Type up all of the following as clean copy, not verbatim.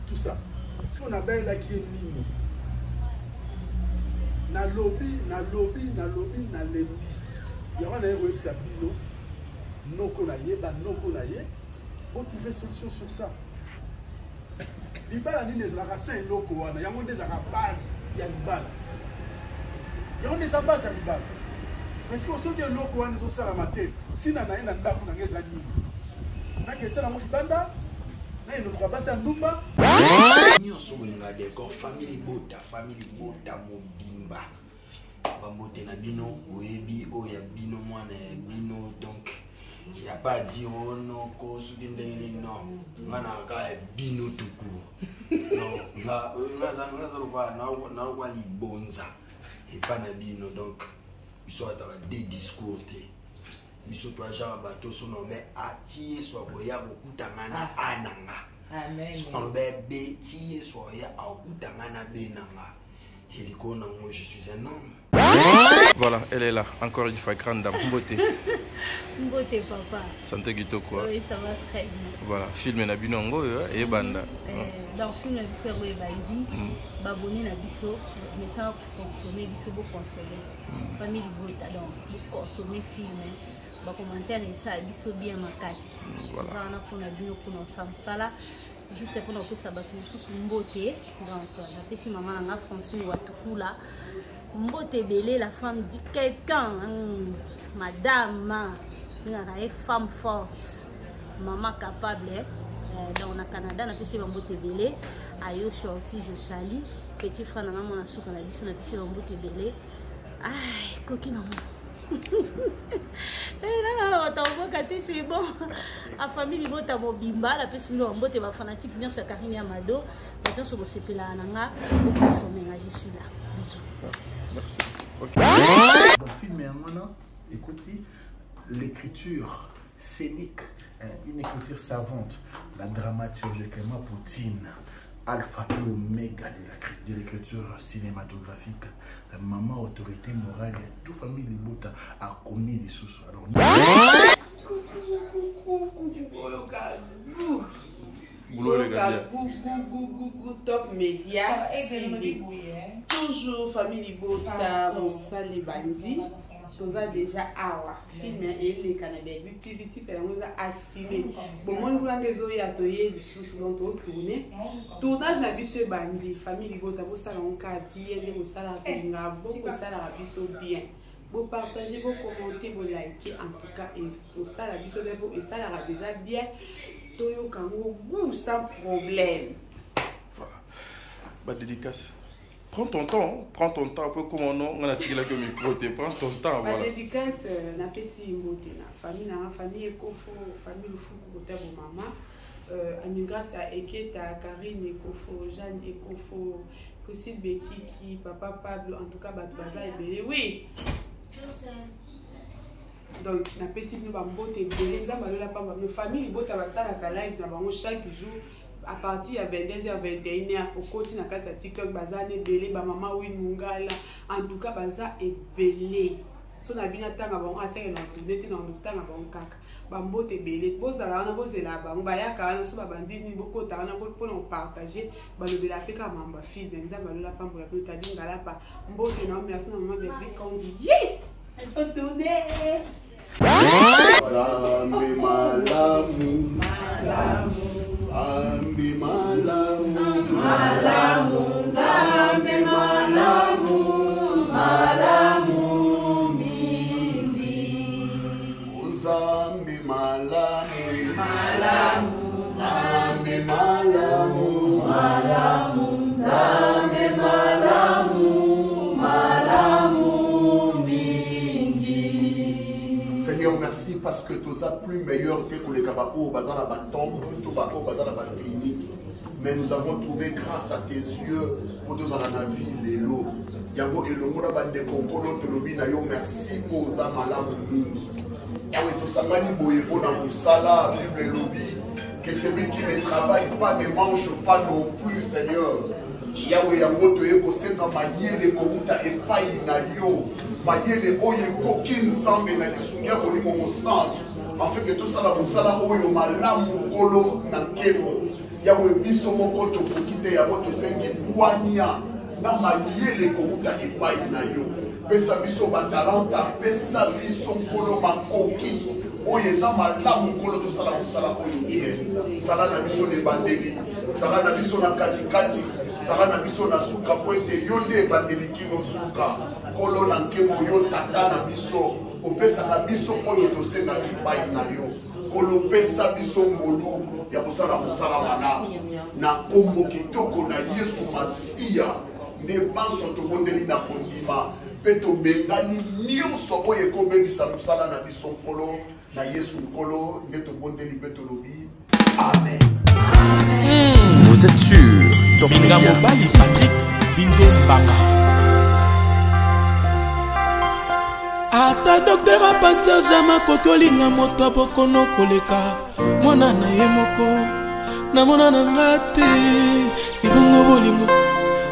tout ça. Ce qu'on appelle la qui est ligne. Na lobby, na lembi. Il y a un web sabino. Non konaye, non konaye. On trouve une solution sur ça. Libala ni des racines locaux, il y a des base, il y a libala. Il y a des bases à libala. Mais si on se dit locaux, on est au salamate. Si on a un andako, on a des amis. On a que ça, on a libanda. On a une base à Numba. Nous sommes d'accord, famille bota, mobimba. Bamote na bino, boyebi, oya bino, mwana bino, donc. Il n'y a pas à dire oh non, non, manaka bino tout court. Non, là, bonza et pas na bino, donc ils sont à des discours. Ils sont à genre bateau, son nom attié, soit boya beaucoup tangana ananga. Amen. Son bébé, tié, soit ya beaucoup tangana benanga. Et du coup, moi je suis un homme. Voilà, elle est là, encore une fois, grande dame. Mbote. Mbote, papa. Santé Guito, quoi. Oui, ça va très bien. Voilà, film na binongo et banda. Dans le film, il y a des bandits, baboni na biso, mais ça consommer, biso beaucoup consommer. Famille Bota, donc, beaucoup consommer film. Bah commentaire et ça, biso bien ma casse. Voilà. Ça, on a pour la bio pour nos samsala. Juste pour nous ça battre sous Mbote. Donc, la petite maman en Francine Watukula. Mbote Belé, la femme dit quelqu'un, madame, une femme forte, maman capable. Dans le Canada, on a fait Mbote Belé. Ayoshi aussi, je salue. Petit frère, on a fait Mbote Belé. Aïe, coquine maman. C'est bon. La famille Bota Mobimba, la personne Mbote va fanatique bien sur Karim Amado. Maintenant, sur le CPLA, je suis là. Bisous. Merci. Okay. Dans le film, écoutez, l'écriture scénique, une écriture savante, la dramaturgie Poutine, alpha et oméga de l'écriture cinématographique, maman, autorité morale, toute famille Libota a commis des sous. Alors, Top Média, toujours famille Bota, Moussali Bandi. Toza déjà awa film et les canabé vite fait la assumé bon mon grand désolé à toyer du sous dont tourner tournage na biso bandi famille Bota bo sala on ka bien de bo sala nga beaucoup sala biso bien bo partager bo commenter bo liker en tout cas et bo sala biso bo et ça la déjà bien toyo kango goût sans problème. Voilà. Bah dédicace. Prends ton temps, un peu comme on a tiré le micro, prends ton temps. Voilà. La dédicace, na pesi mbote na famille Ekofo, famille Lufuku côté de maman, grâce à Eketa, Karine Ekofo, Jeanne Ekofo, possible Bekiki, papa Pablo, en tout cas Batbaza et Belé, oui. Donc na pesi nous ba mbote Belé, nzamba lola pamba, nos familles bota ba sala ka live na bango chaque jour. À partir de 22h, 21h, au côté de TikTok, baza est belé, ba maman oui mungala, en tout cas baza est belé. So na bina tanga ba on a serre na internet na on tanga ba on kaka. Ba mbote belé, bo sala na bo zela ba on ba ya ka na so ba bandi ni boko ta na pour nous partager, ba le de la peka mamba fille benza ba la pambo ya ta dinga la pa. Mbote na merci na maman bébé quand dit yé! Elle peut tourner. Zambi malamu, Zambi malamu, Zambi malamu, mimi. Zambi malamu, Zambi malamu, Zambi malamu, mingi. Seigneur, merci parce que tu as plus meilleur que les cabapos, bazar la batombe, tout bateau, bazar la clinique. Mais nous avons trouvé grâce à tes yeux pour nous en la vie les lots. Yango et le monde bande kokolo telobi na yo merci pour za malamu mingi. Yawe to sangani boye bona musala Bible lobby que celui qui ne travaille pas ne mange pas non plus Seigneur. Yawe yango to yeko senga mayele komuta epai na yo. Mayele oye kokin sambe na lisungia kolimo afin que tout ça la mosala oyo malamu kolo na nkemo ya biso moko tokoki te yango tosengi bwania na mayele kokuta epai na yo pesa biso batalanta pesa biso nkolo makoki oyo eza malamu nkolo tosala mosala oyo bien sala na biso na ebandeli sala na biso na katikati sala na biso na suka po ete yo nde ebandeli kino suka nkolo na nkemo yo tata na biso opesaka biso oyo tosengaki epai na yo nkolo pesa biso ngolu ya kosala mosala malamu na kombo kitoko na yesu masiya nde banso tobondeli na kondima mpe tobengani nyonso oyo ekobengisa mosala na biso nkolo na yesu nkolo nde tobondeli mpe tolobi amen. Vous êtes sûr Binga Mobali Patrick Binzo Mbanga ata docteur a pasteur jama kokolinga moto abokono koleka mwana na ye moko na mona na ngate ibongo bolingo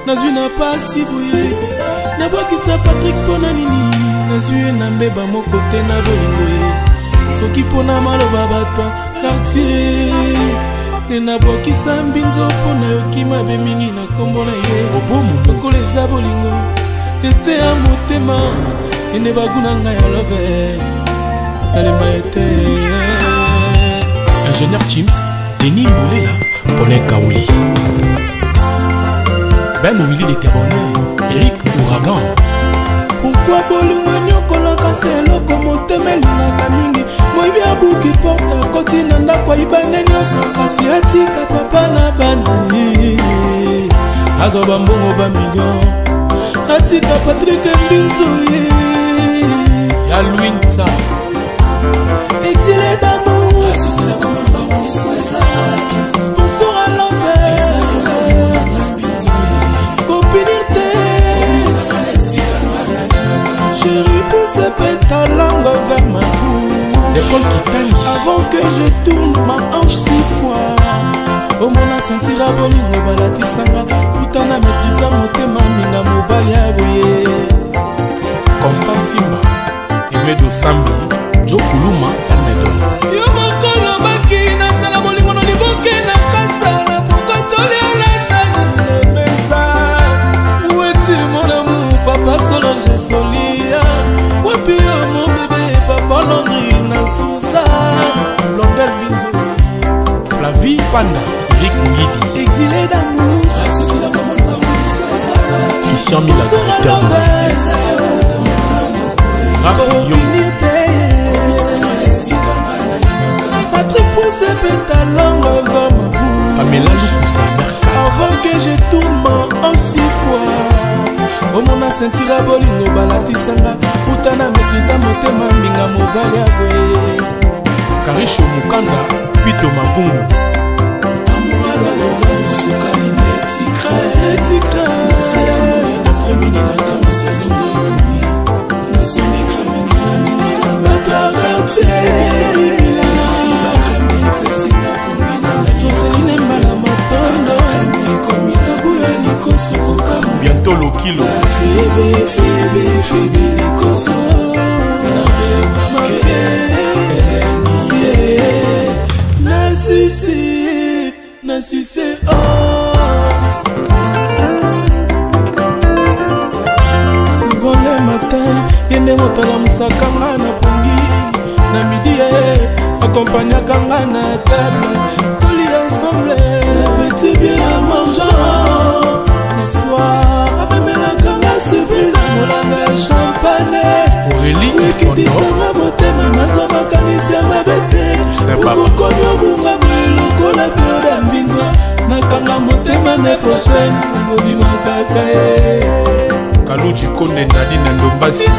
nazwi na pasi boye nabwakisa Patrick pona nini nazwi na mbeba moko te na bolingo ye soki pona maloba bato quartier ne nabwakisa mbinzo pona yoki mabe mingi na kombo na ye obomu lokola eza bolingo deste ya motema ene baguna ngai ya love nalemba ete Ingénieur Chims Denis Mbolela Paulin Kaouli Ben Willy de Tebonne Eric Ouragan. Pourquoi bolingo nyokolaka seloko motema elingaka mingi moyibi abuki porta koti na ndako ayibane nyonso kasi atika papa na bana azwa bambongo bamillion atika Patrick Mbinzo ye ya Louinsa exilé d'amour sponsor à l'envers copinité chérie pousse ta langue vers ma bouche l'école qui t'aime avant que je tourne ma hanche 6 fois au mona sentira bolingo balatisanga putana maîtrisa motema minga mobali ya boye Constantima Emedo Sambi Joe Kuluma Palmedo yo mokolo baki nasala bolingo no liboke na kasana pokotoli olatani na mesa weti mon amour papa Solange Solia wapi yo mon bébé papa Landry na Sousa Blondel Binzo Flavie Panda Eric Ngidi exilé d'amour Christian Mila directeur de Patrick pousse ta langue vers ma bouche avant que je tourne en 6 fois au mona sentira bolingo balatisanga putana maîtrisa motema minga mobali ya boye Karisho Mukanda Pito Mavungu Joseline Mbala Matondo bientôt le kilo Febe Likoso na succès os souvent le matin yende motala musakanga na pongi na midi accompagnaka nga na table toli ensemble petit bien mangeant le soir amemelaka nga surprise molanga ya champagne wikitisanga motema nazwa makanisi ya mabe te okokomi obunga lokola periode ya mbinzo nakanga motema ne prochaine obimakaka ye Kaluji Konde Nadine Ndombasi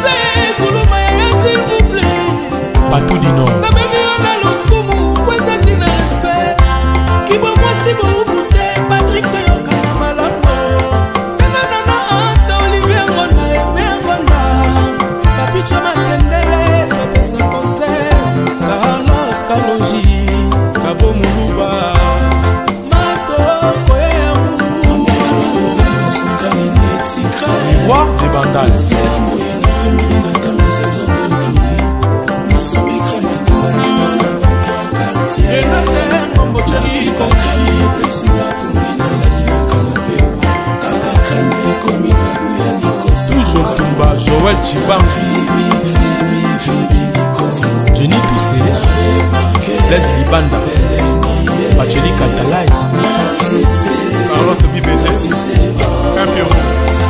kuluma ya s'il vous plaît Batou du Nord nabengi yo na lokumu kwezati na respect kibo mwasi boubute Patrick toyokana malamu enganana anta Olivier Ngonda eme Ngonda papicho makendele bapesa concert Carlos Kalonji Kabo Muluba matoko ya Roi des Bandals Joël Chiban, Jenny Toussé, Les Libanda, Bacheli Katalai, Carlos Bibele, Campion,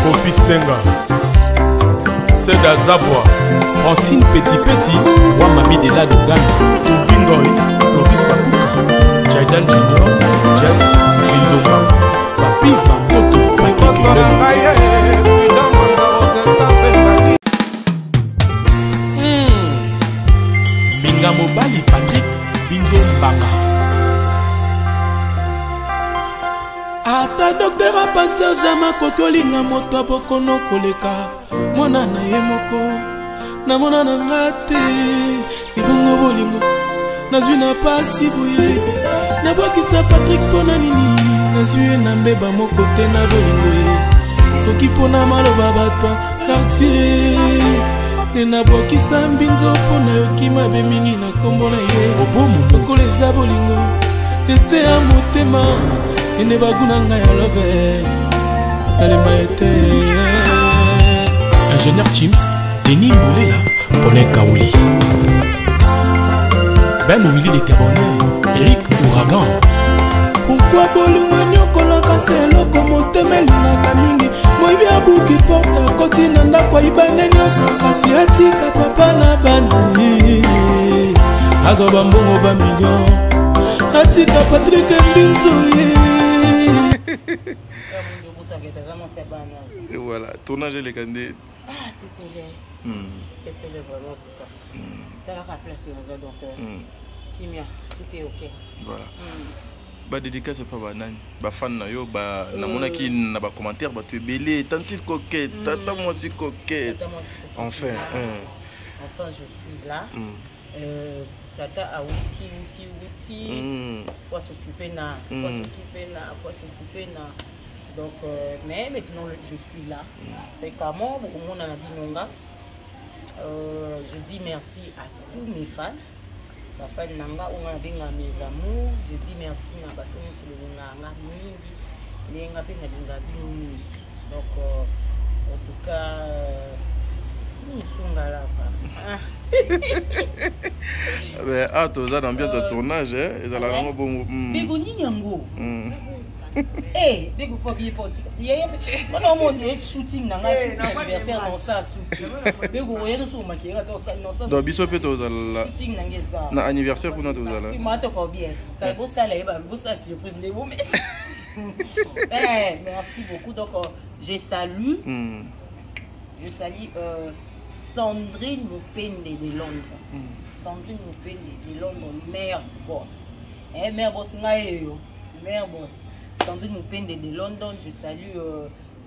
Kofi Senga, Seda Zabwa, Francine Petit, Wamami de la Dogan, Tubingoy, Lovis Kakuka, Jaidan Junior, Jess, Linzomba, Papi Vantoto, Papi Minga Mobali Patrick, Linzombanga. Ata docteur a pasteur Jama Kokolinga moto bokono koleka. Mwana na ye moko na mona na ngate ibongo bolingo nazwi na pasi boye na bokisa Patrick pona nini nazwi na mbeba moko te na bolingo ye soki pona maloba bato quartier ne na bokisa mbinzo pona yoki mabe mingi na kombo na ye obomu koleza bolingo deste ya motema ene baguna ngai ya love nalemba ete. Ingénieur Chims, Denis Moulela, Paulin Kaouli, Ben Willy les Gabonais, Eric Ouragan. Pourquoi bolingo nyokolaka selo komotemeli na kamingi moibi abuki porta koti na ndako ibane nyonso kasi atika papa na bani azoba mbongo ba million atika Patrick Mbinzo Et voilà, tournage les candidats. Pépélé vraiment pourquoi. T'as la place donc Kimia, tout est ok. Voilà. Ba dédicace c'est pas banane. Ba fan na yo ba na mona ki na ba commentaire ba tu belé tant il coquette, tata moi si coquette. Enfin, enfin je suis là. Tata a outil. Faut s'occuper na, donc mais maintenant je suis là. Fait comment au monde en a binonga. Je dis merci à tous mes fans. La fan nanga on a bien mes amours. Je dis merci à bateau sur le nanga mingi. Les nga pe na linga binu. Donc en tout cas ni sunga là mais ah toi ça l'ambiance de tournage hein et ça la rend bon. Begoni nyango. Eh, bego pas bien politique. Non mon Dieu, shooting nanga anniversaire dans ça soupe. Bego yeno so makira to ça non ça. Donc biso pe to za la. Shooting nanga ça. Na anniversaire kuna to za la. Ma to pas bien. Kai bo ça là ba bo ça surprise les mots mais. Merci beaucoup donc je salue Sandrine Mupende de Londres. Sandrine Mupende de Londres, mère boss. Mère boss ngayo. Mère boss. Sandrine Mupende de London, je salue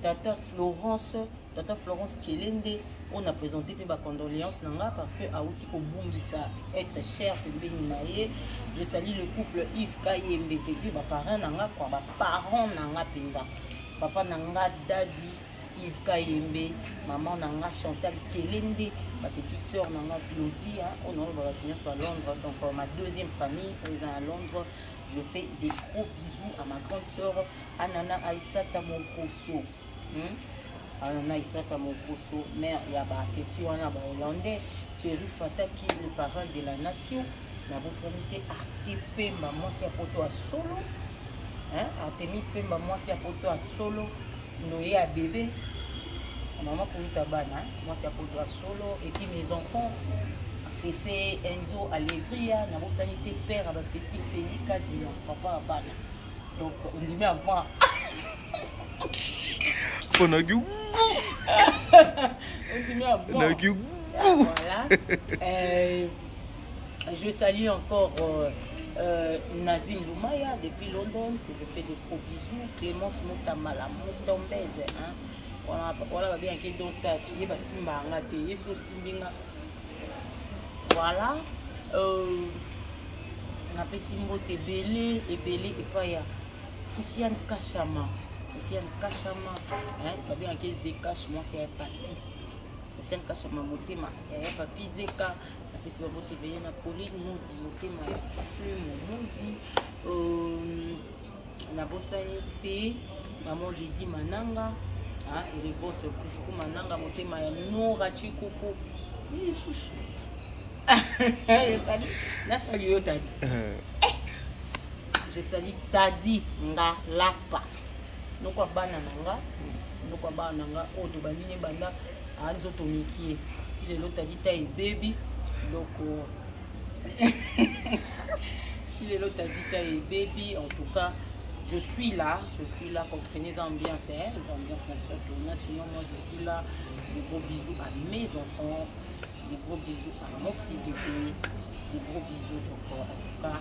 Tata Florence Kelende. On a présenté tes condoléances parce que Aouti Kobumbisa être cher que Naye. Je salue le couple Yves Kayembe Vedi, parents nanga quoi, parents nanga penza. Papa nanga Daddy Yves Kayembe, maman nanga Chantal Kelende, ma petite soeur nanga Claudie, on va venir à Londres. Donc ma deuxième famille présente à Londres. Je fais des gros bisous à ma grande soeur Anana Aïssata Mokoso. Anana Aïssata Mokoso, mère Yaba Etiwana Hollandais, Thierry Fataki, le parrain de la nation. La bonne ATP, maman c'est à poto à solo. Artemis P, maman c'est à poto à solo. Noé à bébé. Maman pour Tabana, moi c'est à poto à solo. Et puis mes enfants. Fefe Enzo Allegria, na sanité père avec petit Félix Kadia, papa Abana. Donc on dit mais avant. On a eu. On dit mais avant. On a eu. Voilà. Je salue encore Nadine Loumaya depuis London, que je fais des gros bisous. Clémence Motamala, Motombeze. Voilà, bien qu'il y ait d'autres tâches. Il y a des simba, il y a des simba. Voilà, on appelle Simbo Ebele et pas ya Christiane Kachama, pas bien que Zekash, moi c'est un papi. Christiane Kachama Motema, il y a un papi Zeka, on appelle Simbo Ebele na Pauline Moudi, Motema, Plume Moudi, na Bosanité, maman Didi Mananga, et réponse surprise kuma nanga motema ya Nora Chikuku lisusu je salue yo tadi je salue tadi nga lapa noko bana nanga oto baline banda anzo tomikie ti lelo tadi ta baby loko ti lelo tadi ta baby en tout cas je suis là, comprenez les ambiances, les ambiances nationales. Sinon, moi je suis là. Des gros bisous à mes enfants, des gros bisous à mon petit bébé, des gros bisous. Donc, en tout cas,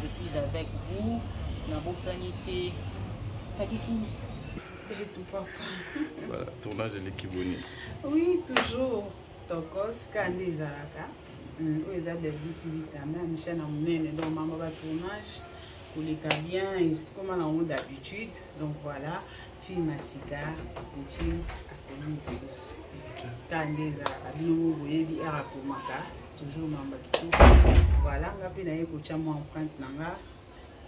je suis avec vous. La bonne sanité. Takiki. Et tout papa. Voilà, tournage de l'équipe Boni. Oui, toujours. Tokos, Kandé Zaraka. Où est la belle utilité? Même chaîne à mon donc maman va tournage. Pour les cas bien, comme on a d'habitude. Donc voilà, film à cigare, routine, à communication. Kandé Zaraka. Nous voyez bien à Komaka. Toujours maman tout. Voilà, on a pu naïe pour moi empreinte nanga.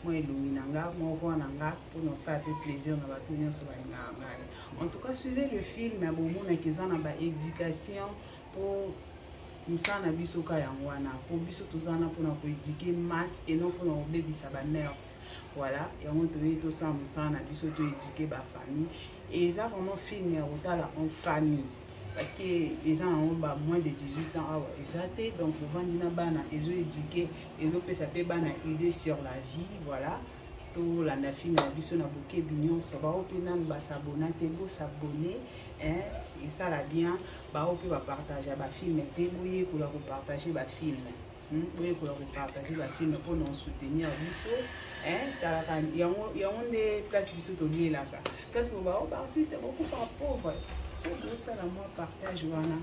Moi nanga, moi voir nanga pour nous ça fait plaisir na batunyo so balinga. En tout cas, suivez le film à bon na kezana ba éducation pour nous ça na biso ka yangwana pour biso tozana pour na ko éduquer masse et non pour na obebisa ba nurse. Voilà, et on te dit tout ça nous ça na biso to éduquer ba famille et ça vraiment film ya otala en famille. Parce que les gens ont moins de 18 ans, donc le vendina bana, ils ont éduqué, ils ont fait une idée sur la vie, voilà. Tout la nafi na biso na bouquet bignon, ça va au pénan ba s'abonner, beau s'abonner, hein, et ça la bien, ba au va partager ba film, débrouiller pour leur partager ba film, pour leur partager ba film pour nous soutenir biso, hein, il y a des places biso to lié là, place où ba artiste beaucoup faire pauvre. So ça la moi partage wana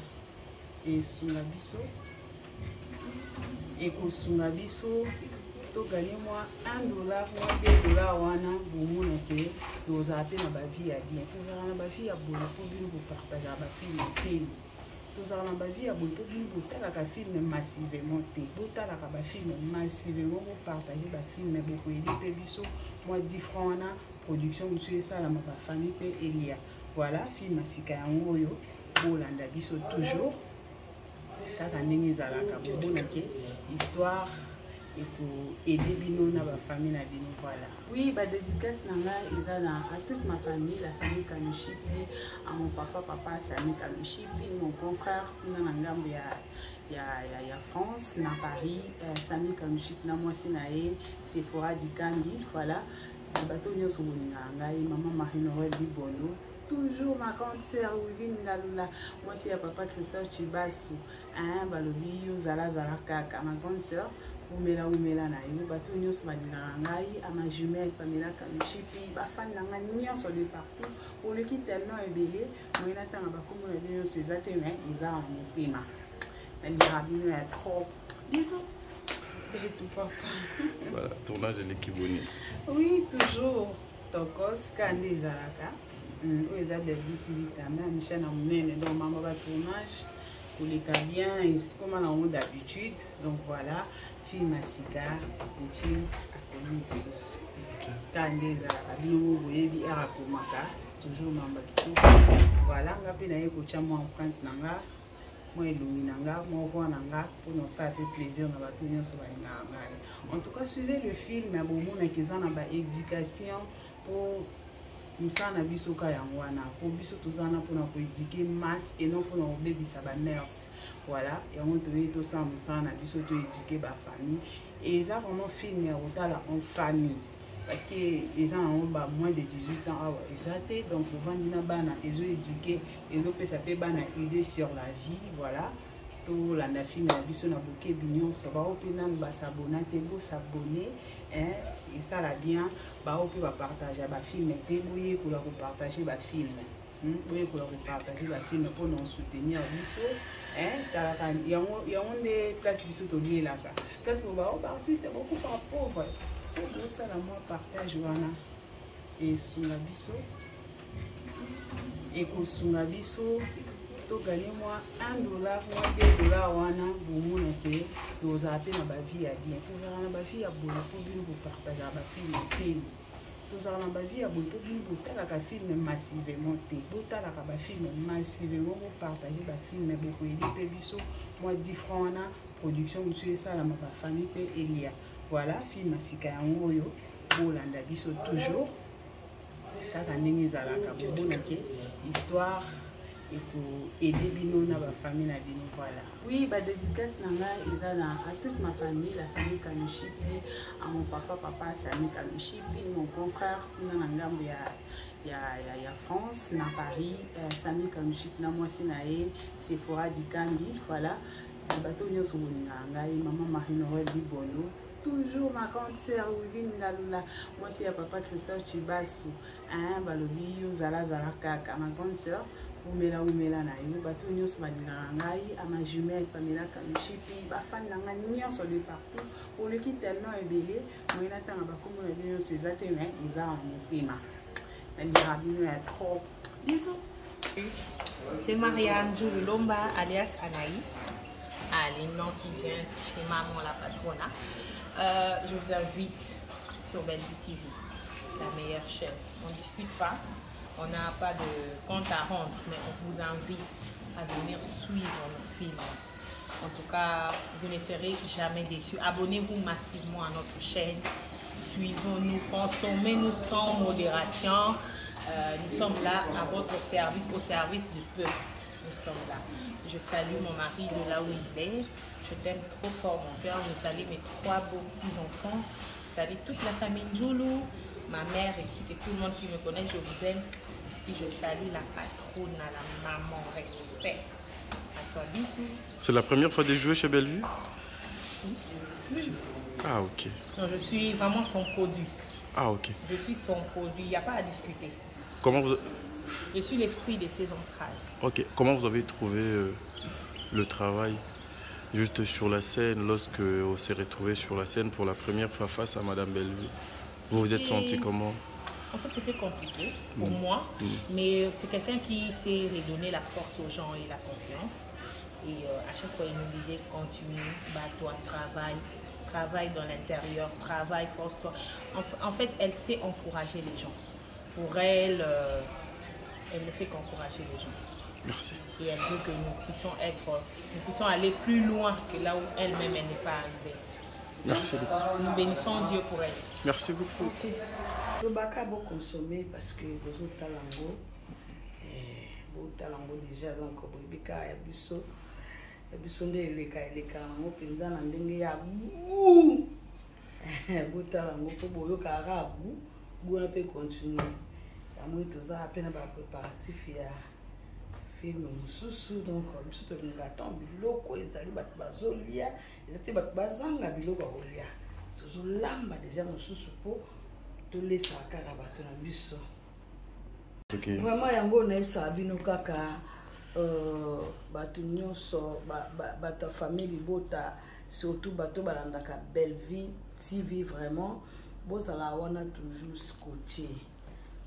et sunga biso et ko sunga biso to gagner moi $1 ou $2 wana pour mon fait to za pe na ba vie ya bien to za na ba vie ya bon pour bien pour partager ba film te to za na ba vie ya bon pour bien pour tala ka film massivement te pour tala ka ba film massivement pour partager ba film beaucoup et biso moi 10 francs na production monsieur ça la ma famille pe Elia. Voilà, film Masika Yangoyo, Bolanda Biso toujours. Kaka ndenge ezalaka bonake histoire et pour aider bino na ba famille na bino voilà. Oui, ba dédicace nanga ezana à toute ma famille, la famille Kanishipi, à mon papa Sami Kanishipi, mon grand frère na ngambo ya France, na Paris, Sami Kanishipi na moi sinae, Sephora Dikambi, voilà. Bato nyoso boninga ngai maman Marie-Noël Bibondo. Toujours ma grande sœur Wivine Nalula. Moi c'est papa Christophe Chibasu. Hein, balobi yo zala kaka. Ma grande sœur, umela na yo bato nyos baninga ngai à ma jumelle Pamela Kanishipi, ba fan nanga nyonso de partout. Pour le qui tellement ébélé, moi na tanga ba komo na yo ces atene, ils a en motema. Elle dira bien à trop. Bisous. Et tout papa. Voilà, tournage de l'équipe Boni. Oui, toujours. Tokos Kandé Zaraka. Où est la belle utilité? Michel a mené dans maman va tournage pour les cas bien, comme on a d'habitude. Donc voilà, film à cigare, routine, à communication. Kandé Zaraka. Nous voyez bien à Komaka. Toujours maman tout. Voilà, on a pu naïe pour moi empreinte nanga. Moi illuminanga, moi voir nanga pour nous ça fait plaisir na batunyo so balinga ngai. En tout cas, suivez le film ya bomo na kezana ba éducation pour musa na biso ka yangwana pour biso tozana pour na ko éduquer masse et non pour na obebisa ba nurse. Voilà, et on te dit tout ça musa na biso to éduquer ba famille et ça vraiment film ya otala en famille. Parce que les gens ont moins de 18 ans, donc le vendina bana, ils ont éduqué, ils ont fait ça une idée sur la vie, voilà. Tout la nafi na biso na bouquet bignon, ça va au pénan ba s'abonner, beau s'abonner, hein, et ça la bien, ba au va partager ba film, débrouiller pour leur partager ba film. Pour leur partager ba film pour nous soutenir biso, hein, il y a des places biso to lié là-bas. Place où ba artiste beaucoup faire pauvre. So ça la moi partage wana et sunga biso et ko sunga biso to gagner moi $1 ou $2 wana bomo na fait to za pe na ba vie ya bien to za na ba vie ya bon pour bien pour partager ba film te tozala na bavie ya boye mpo bino botalaka filme massivement te botalaka bafilme massivement bopartage bafilme bokoyeli mpe biso mwa 10 francs wana production mosusu esalama bafamille mpe elia voilà filme asika yango oyo bolanda biso toujours kaka ndenge ezalaka bomonake histoire eko-aider bino na bafamille na bino voilà. Oui, dédicace à toute ma famille, la famille Kanouchipi, à mon papa Sami Kanouchipi, mon grand frère il y a France, na Paris, Sami Kanouchipi, na moi Sinae, Sephora Dikambi, voilà. Bateau nyo so ngai maman Marie-Noël Bibono, toujours ma grande sœur Wivine Ngalula, moi c'est papa Christophe Chibasu, balobi yo zala kaka, ma grande sœur umela na yo bato nyonso balingaka ngai ama jumelle Pamela Kanouchipi bafani na ngai nyonso de partout oleki tellement ebele moyena ntanga bakombo na bino nyonso eza te me eza na motema nalingaka bino ya trop. Bisous. C'est Marianne Joulomba alias Anaïs, les noms qui viennent chez maman la patrona. Je vous invite sur Bellevue TV, la meilleure chaîne. On ne discute pas. On n'a pas de compte à rendre, mais on vous invite à venir suivre nos films. En tout cas, vous ne serez jamais déçus. Abonnez-vous massivement à notre chaîne. Suivons-nous, consommez-nous sans modération. Nous sommes là à votre service, au service du peuple. Nous sommes là. Je salue mon mari de là où il est. Je t'aime trop fort, mon cœur. Je salue mes 3 beaux petits-enfants. Je salue toute la famille Djoulou, ma mère ici, et tout le monde qui me connaît. Je vous aime. Et je salue la patronne, la maman, respect. À toi, bisous. C'est la première fois de jouer chez Bellevue? Oui. Ah, ok. Non, je suis vraiment son produit. Ah, ok. Je suis son produit, il n'y a pas à discuter. Comment vous... Je suis les fruits de ses entrailles. Ok. Comment vous avez trouvé le travail juste sur la scène, lorsque on s'est retrouvé sur la scène pour la première fois face à Madame Bellevue? Vous vous êtes senti comment? En fait, c'était compliqué pour moi, mais c'est quelqu'un qui sait redonner la force aux gens et la confiance. Et à chaque fois, il nous disait, continue, bats-toi, travaille dans l'intérieur, travaille, force-toi. En fait, elle sait encourager les gens. Pour elle, elle ne fait qu'encourager les gens. Merci. Et elle veut que nous puissions aller plus loin que là où elle-même elle n'est pas arrivée. Merci beaucoup. Nous bénissons Dieu pour elle. Merci beaucoup. Le baka beau consommer parce que vous êtes talango, déjà donc bika ya biso nde eleka nango penza na ndenge ya bu botalango po boyo kara bu na pe continuer ya moi toza apena ba préparatif ya film mususu donc biso to linga tant biloko ezali bato bazolia ezate bato bazanga biloko bakolia tozolamba déjà mususu po tolesa kaka bato na biso. Vraiment yango naebisaka bino kaka bato nyonso bato famille bota surtout bato balandaka Bellevue TV vraiment bozala wana toujours scotché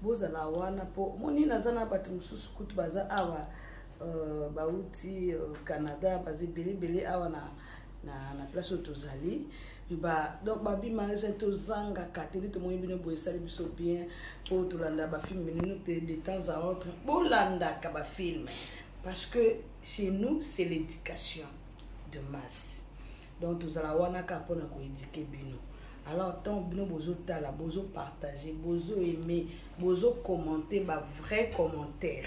bozala wana po moni naza na bato mosusu kutu baza awa bauti Canada baza belebele awa na place oyo tozali donc babima tozanga kateli tomoni bino boye esali biso bien po tolanda bafilme nino de temps à autre bolandaka bafilme parce que chez nous c'est l'éducation de masse donc tozala wana kaka mpona koéduke bino alors tant bino bozotala bozopartage bozoaime bozocommenter bavrai commentaire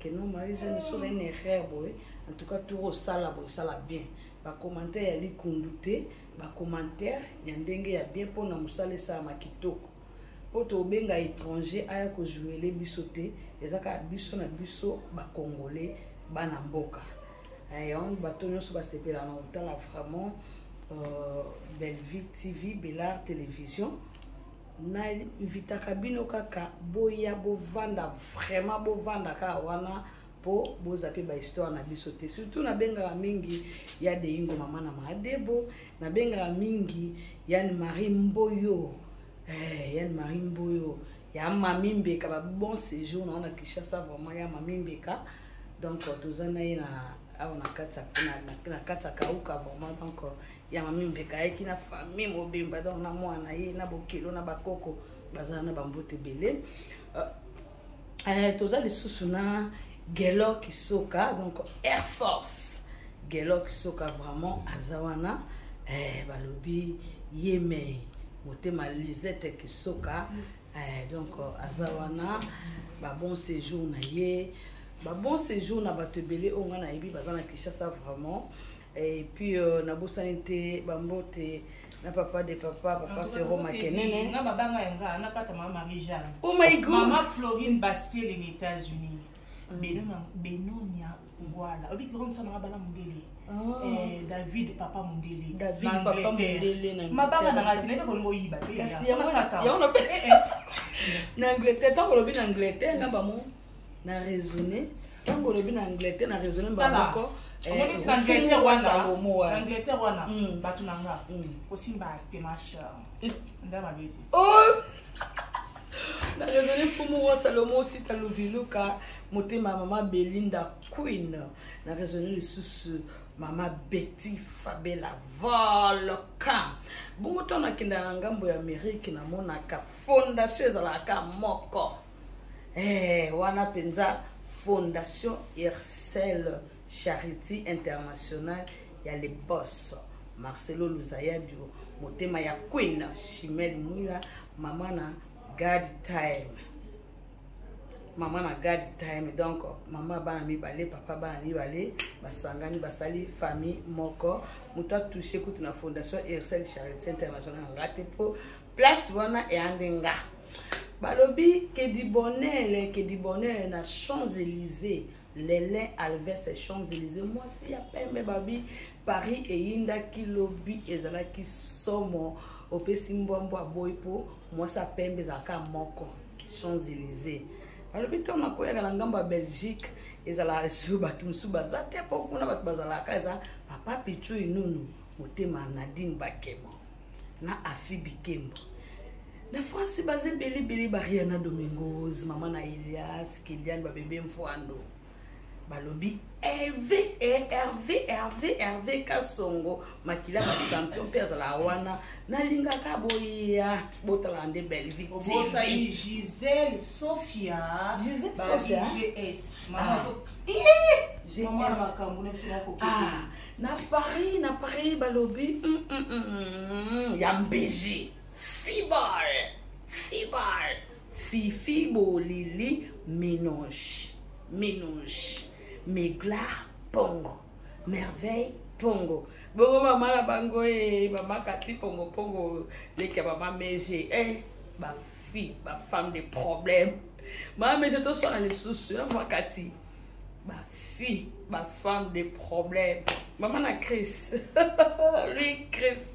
que non marie jeune sur une erreur boye en tout cas tokosala boye esala bien bacommentaire ya likundu te bacommentaire ya ndenge ya bien mpona mosala esalama kitoko po tobenga étranger aya kojuele biso te ezaka biso na biso bacongolais bana mboka yango bato nyonso basepela na kotala vraiment Bellevue TV Bellard Télévision na invitaka bino kaka boya bovanda vraiment bovanda kaka wana po bozape ba histoire na biso te surtout na benga mingi ya de ingo mama na madebo na benga mingi ya Marie Mboyo Marie Mboyo ya mamimbe ka ba bon séjour na Kinshasa vraiment ya mamimbe ka donc tozana ina awa na kata kauka vraiment donc ya mamimbe ka eki na famille mobimba donc na mwana ye na bokilo na bakoko bazana bambote belé toza lisusu na Gelo Kisoka, donc Air Force Gelo Kisoka vraiment azawana balobi yeme motema Lisette Kisoka donc azawana ba bon séjour na ye ba bon séjour na batebele onga na yebi bazana Kinshasa vraiment et puis na bosanité bambote na papa de papa Ferro Makenene na babanga yanga na kata mama Marie-Jeanne. Oh my god, mama Florine Bassier les États-Unis. Benonia voilà obi comme ça na bala mundele David papa mundele mabanga na ngati na ko ngoyiba kasi ya ona na Angleterre tant que lobi na Angleterre ngamba mo na raisonner tant que lobi na Angleterre na raisonner mbako Angleterre wana batu nanga osimba temasha ndama bezi na raisonner fumu wa Salomo aussi taluviluka motema mama Belinda Queen na raisonner lisusu mama Betty Fabela Volcan bongo tona kinda na ngambo ya Amerique na mona ka fondation ezalaka moko wana penza fondation Hersel Charity International ya le boss Marcelo Luzaya bio motema ya Queen Chimel Mwila mama na God time donc maman bana mi balé papa bana mi balé basangani basali famille moko muta touché kutu na fondation Hersel Charity International ngate po place wana e andenga balobi que du bonheur na Champs-Élysées Lélin Alves Champs-Élysées moi si ya pembe babi Paris et Yinda kilobi ezalaki somo opesi mbwambwa boypo moi sa pembe zaka moko Champs-Élysées alobi tona koyaka na ngambo ya Belgique ezala su batu msuba zate po kuna batu bazalaka eza papa Pichu Inunu motema Nadine Bakemo na Afi Bikembo na France basé beli Bariana Domingos mama na Elias Kylian babebe mfwando balobi Hervé Kasongo makila ba champion pesa la wana na linga kaboya botalande belle victime bosa Gisèle Sophia GS mama makambo na Paris balobi yambiji Fifi Bolili Ménage Méglar Pongo Merveille Pongo bongo mama la bango mama Kati Pongo les mama Mége ba femme de problème mama Mége to so na les sous mama Kati ba femme de problème maman na Chris lui Chris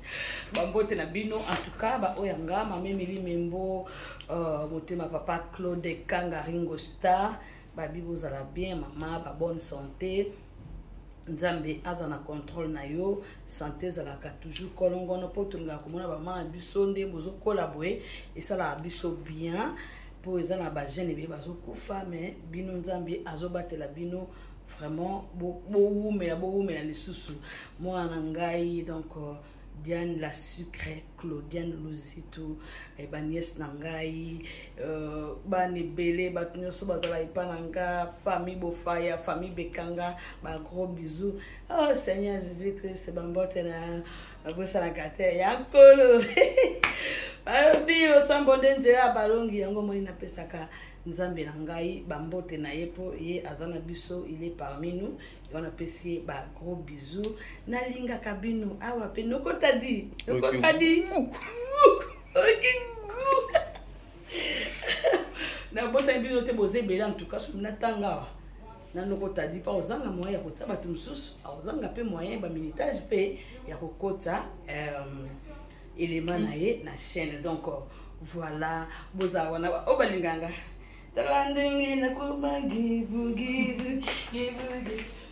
bambote na bino en tout cas ba oyanga mama Emily Membo motema papa Claude Kanga Ringo Star babi bozala bien maman ba bonne santé nzambe azana contrôle na yo santé zalaka toujours kolongono po tunga komona ba mama biso nde bozo collaborer et ça la biso bien pour ezana ba jeune be bazo kufa mais bino nzambe azobatela bino vraiment boumela lisusu mwana ngai donc Diane la sucré Claudiane Luzito banies nangai bani belé batunyo so bazala ipananga famille Bofaya famille Bekanga ba gros bisous oh Seigneur Jésus Christ bambote na bosala kate yakolo bio sambonde nzela balongi yango moni na pesaka nzambe na ngai bambote na yepo ye azana biso il est parmi nous et on a pesi ba gros bisous na linga kabino awa pe noko tadi na bosa bino te bozebela en tout cas sur na tanga na noko tadi pa ozanga moyen ya kotsa batu msusu ozanga pe moyen ba militage pe ya kokota élément na ye na chaîne donc voilà boza wana obalinganga talandingi na kubangi bugi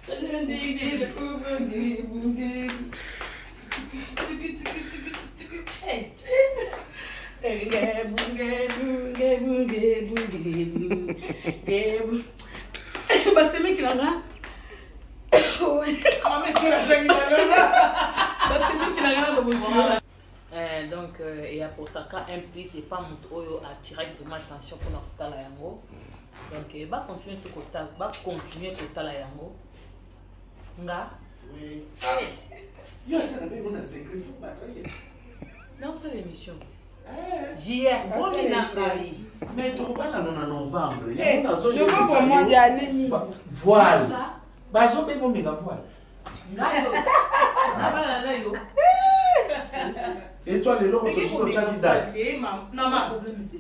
talandingi na kubangi bugi basi mikilanga donc et apportaka un prix c'est pas moto oyo attirer vraiment attention pour na kotala yango donc ba continuer to kotala ba continuer kotala yango nga oui yo tana be mona secret faut pas travailler non c'est l'émission JR boni na ngai mais tu pas na novembre novembre mois d'année voile bazo be mo mega voile et toi les locaux tu sont déjà dit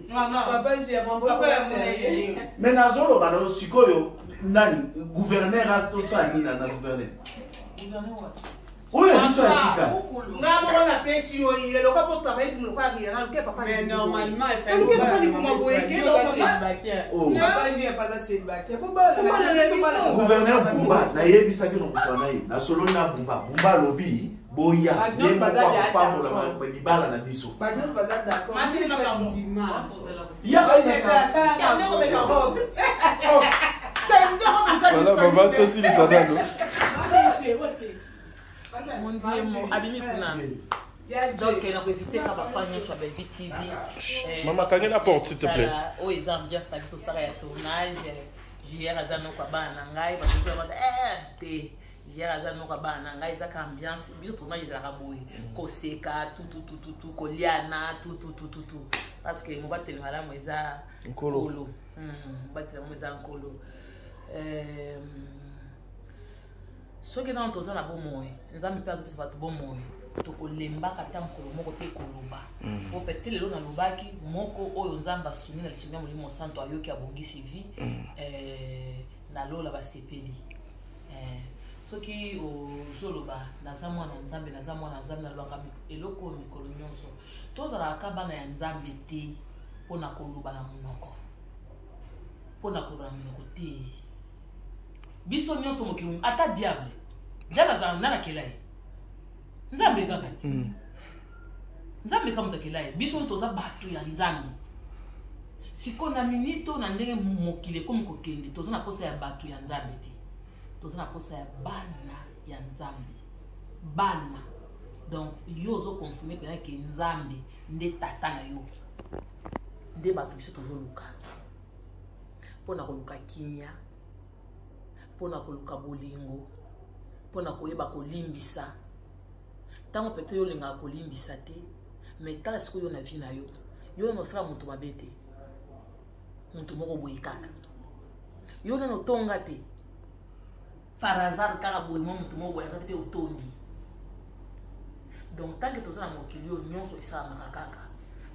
maman papa j'ai mon papa mais nazolo bana sikoyo nani gouverneur a tout ça ni na gouverneur oui biso ya sika nga moko na pesi yo le quoi pour travailler pour ne pas rien que papa mais normalement il fait que papa ni comment boyer que papa j'ai pas ça célibataire gouverneur Bumba na yebisa ke no kusana ye na solo na Bumba lobby boya ye pas pour la libala na biso pas d'accord matini makambo ya voilà baba to si lisanano mon dieu mon abimi kuna donc on a évité ka bafanya sur Belle TV maman kangi la porte s'il te plaît oh ils ambiance ta biso sara ya tournage JR azano kwa bana ngai parce que ba te JR azano kwa bana ngai za ka ambiance biso tournage za raboye ko seka tout koliana tout parce que mo batele malamu eza nkolo batele mo eza nkolo soki na toza na bomoye nzambe mpe azopesa bato bomoye tokolembaka ta mokolo moko te koloba po pete lelo nalobaki moko oyo nzambe asumi na lisungi ya molimo santo ayoki abongisi vi nalola basepeli soki ozoloba naza mwana nzambe nalobaka eloko oyo mikolo nyonso tozalaka bana ya nzambe te mpona koloba na monoko te biso nyonso mokili ata diable azala nana kelai nzambe kaka ti nzambe kaka moto akelai biso toza bato ya nzambe siko na minito na ndenge mokili ekomi kokende toza na posa ya bato ya nzambe te toza na posa ya bana ya nzambe bana donc yo ozokonfirme pena ke nzambe nde tata na yo nde bato biso tozoluka mpona koluka kimia mpona koluka bolingo mpona koyeba kolimbisa ntango pete yo olingaka kolimbisa te mais tala sikoyo yo na vi na yo yo nano osala moto mabe te moto moko boye kaka yo nano otonga te farazar kaka boye mwa moto moko boye aza te mpe otondi donc tanke toza na mokili oyo nyonso esalamaka kaka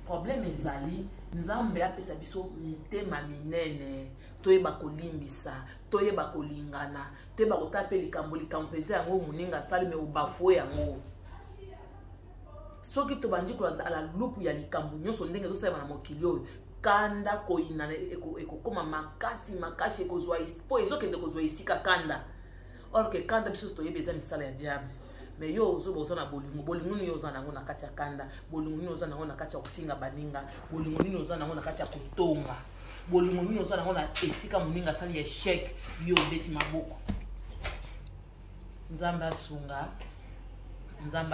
problème ezali nzambe apesa biso mitema minene toyeba kolimbisa toyeba kolingana toyeba kotala mpe likambo eza yango moninga asali me obafue yango soki tobandi kolanda lupu ya likambo nyonso ndenge ezosalema na mokili oyo kanda koyinana ekokoma makasi ekozwa po ezokende kozwa esika kanda or ke kanda biso toyeba eza misala ya diable mais yo ozoba oza na bolingo nini oza nango na kati ya kanda bolingo nini oza nango na kati ya kofinga baninga bolingo nini oza nango na kati ya kotonga bolingo nini oza nango na esika moninga asali échec yo obeti maboko nzambe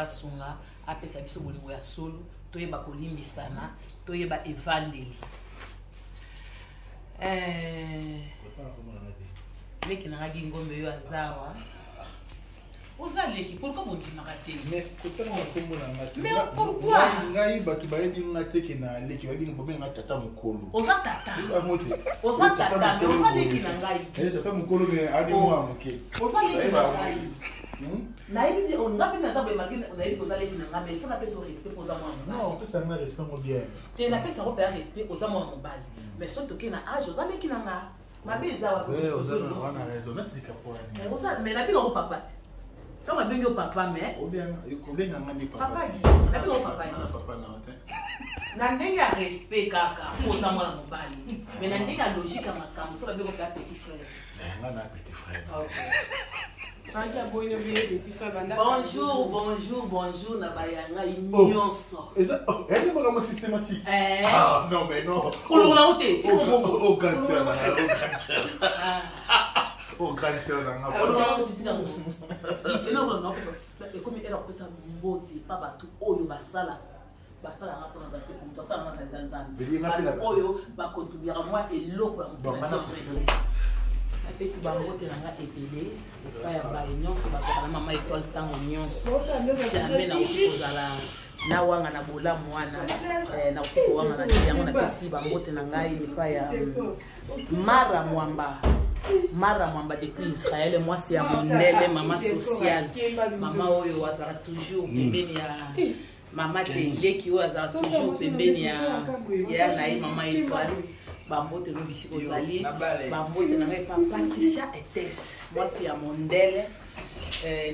asunga apesa biso bolingo ya solo toyeba kolimbisana toyeba evandeli leki nangaki ngombe yo azawa oza leki pourquoi bondimaka te mais kotala makombo na ngati mais pourquoi ngai bato bayebi nga te ke na leki bayebi bobenga tata mokolo oza tata amote oza tata mais oza leki na ngai tata mokolo mais adi mwa moke oza leki na ngai nayebi nga mpe naza boye maki nayebi koza leki na ngai mais il faut napesa respect mpo oza mwana mobali non opesa nga respect mo bien te napesa ngo mpeya respect oza mwana mobali mais soki toke na age oza leki na nga mabe eza mais nabika ngo papa te kama bengi o papa mais obenga nga ni papa nabika ngo papa na ndenge ya respect kaka oza mwana mobali mais na ndenge ya logique ya makambo fo nabika mpeya petit frère nga na petit frère bonjour na bayanga nyonso eza makambo systématique non mais non kolongola ngo te au grand sœur nanga ekomi ela kopesa mbote pa bato oyo basala basalanga mpona za pepe moto asalanga na zanzambe oyo bacontribuera mwa eloko ya moto apesi bango te nanga ebele epai ya baye nyonso bazalaka na mama étoile ntango nyonso jamais nakoki kozala na wanga na bolamu wana nakoki kowanga na te yango napesi bango te na ngai epai ya Mara Mwamba depuis Israël, moi c'est à mondele, maman sociale, maman oyo azara toujours pembeni ya maman tele ki oyo azara toujours pembeni ya naye maman étoile, bambote no bisi ozali, bambote na ngai pa Patricia Etes, moi c'est à mondele,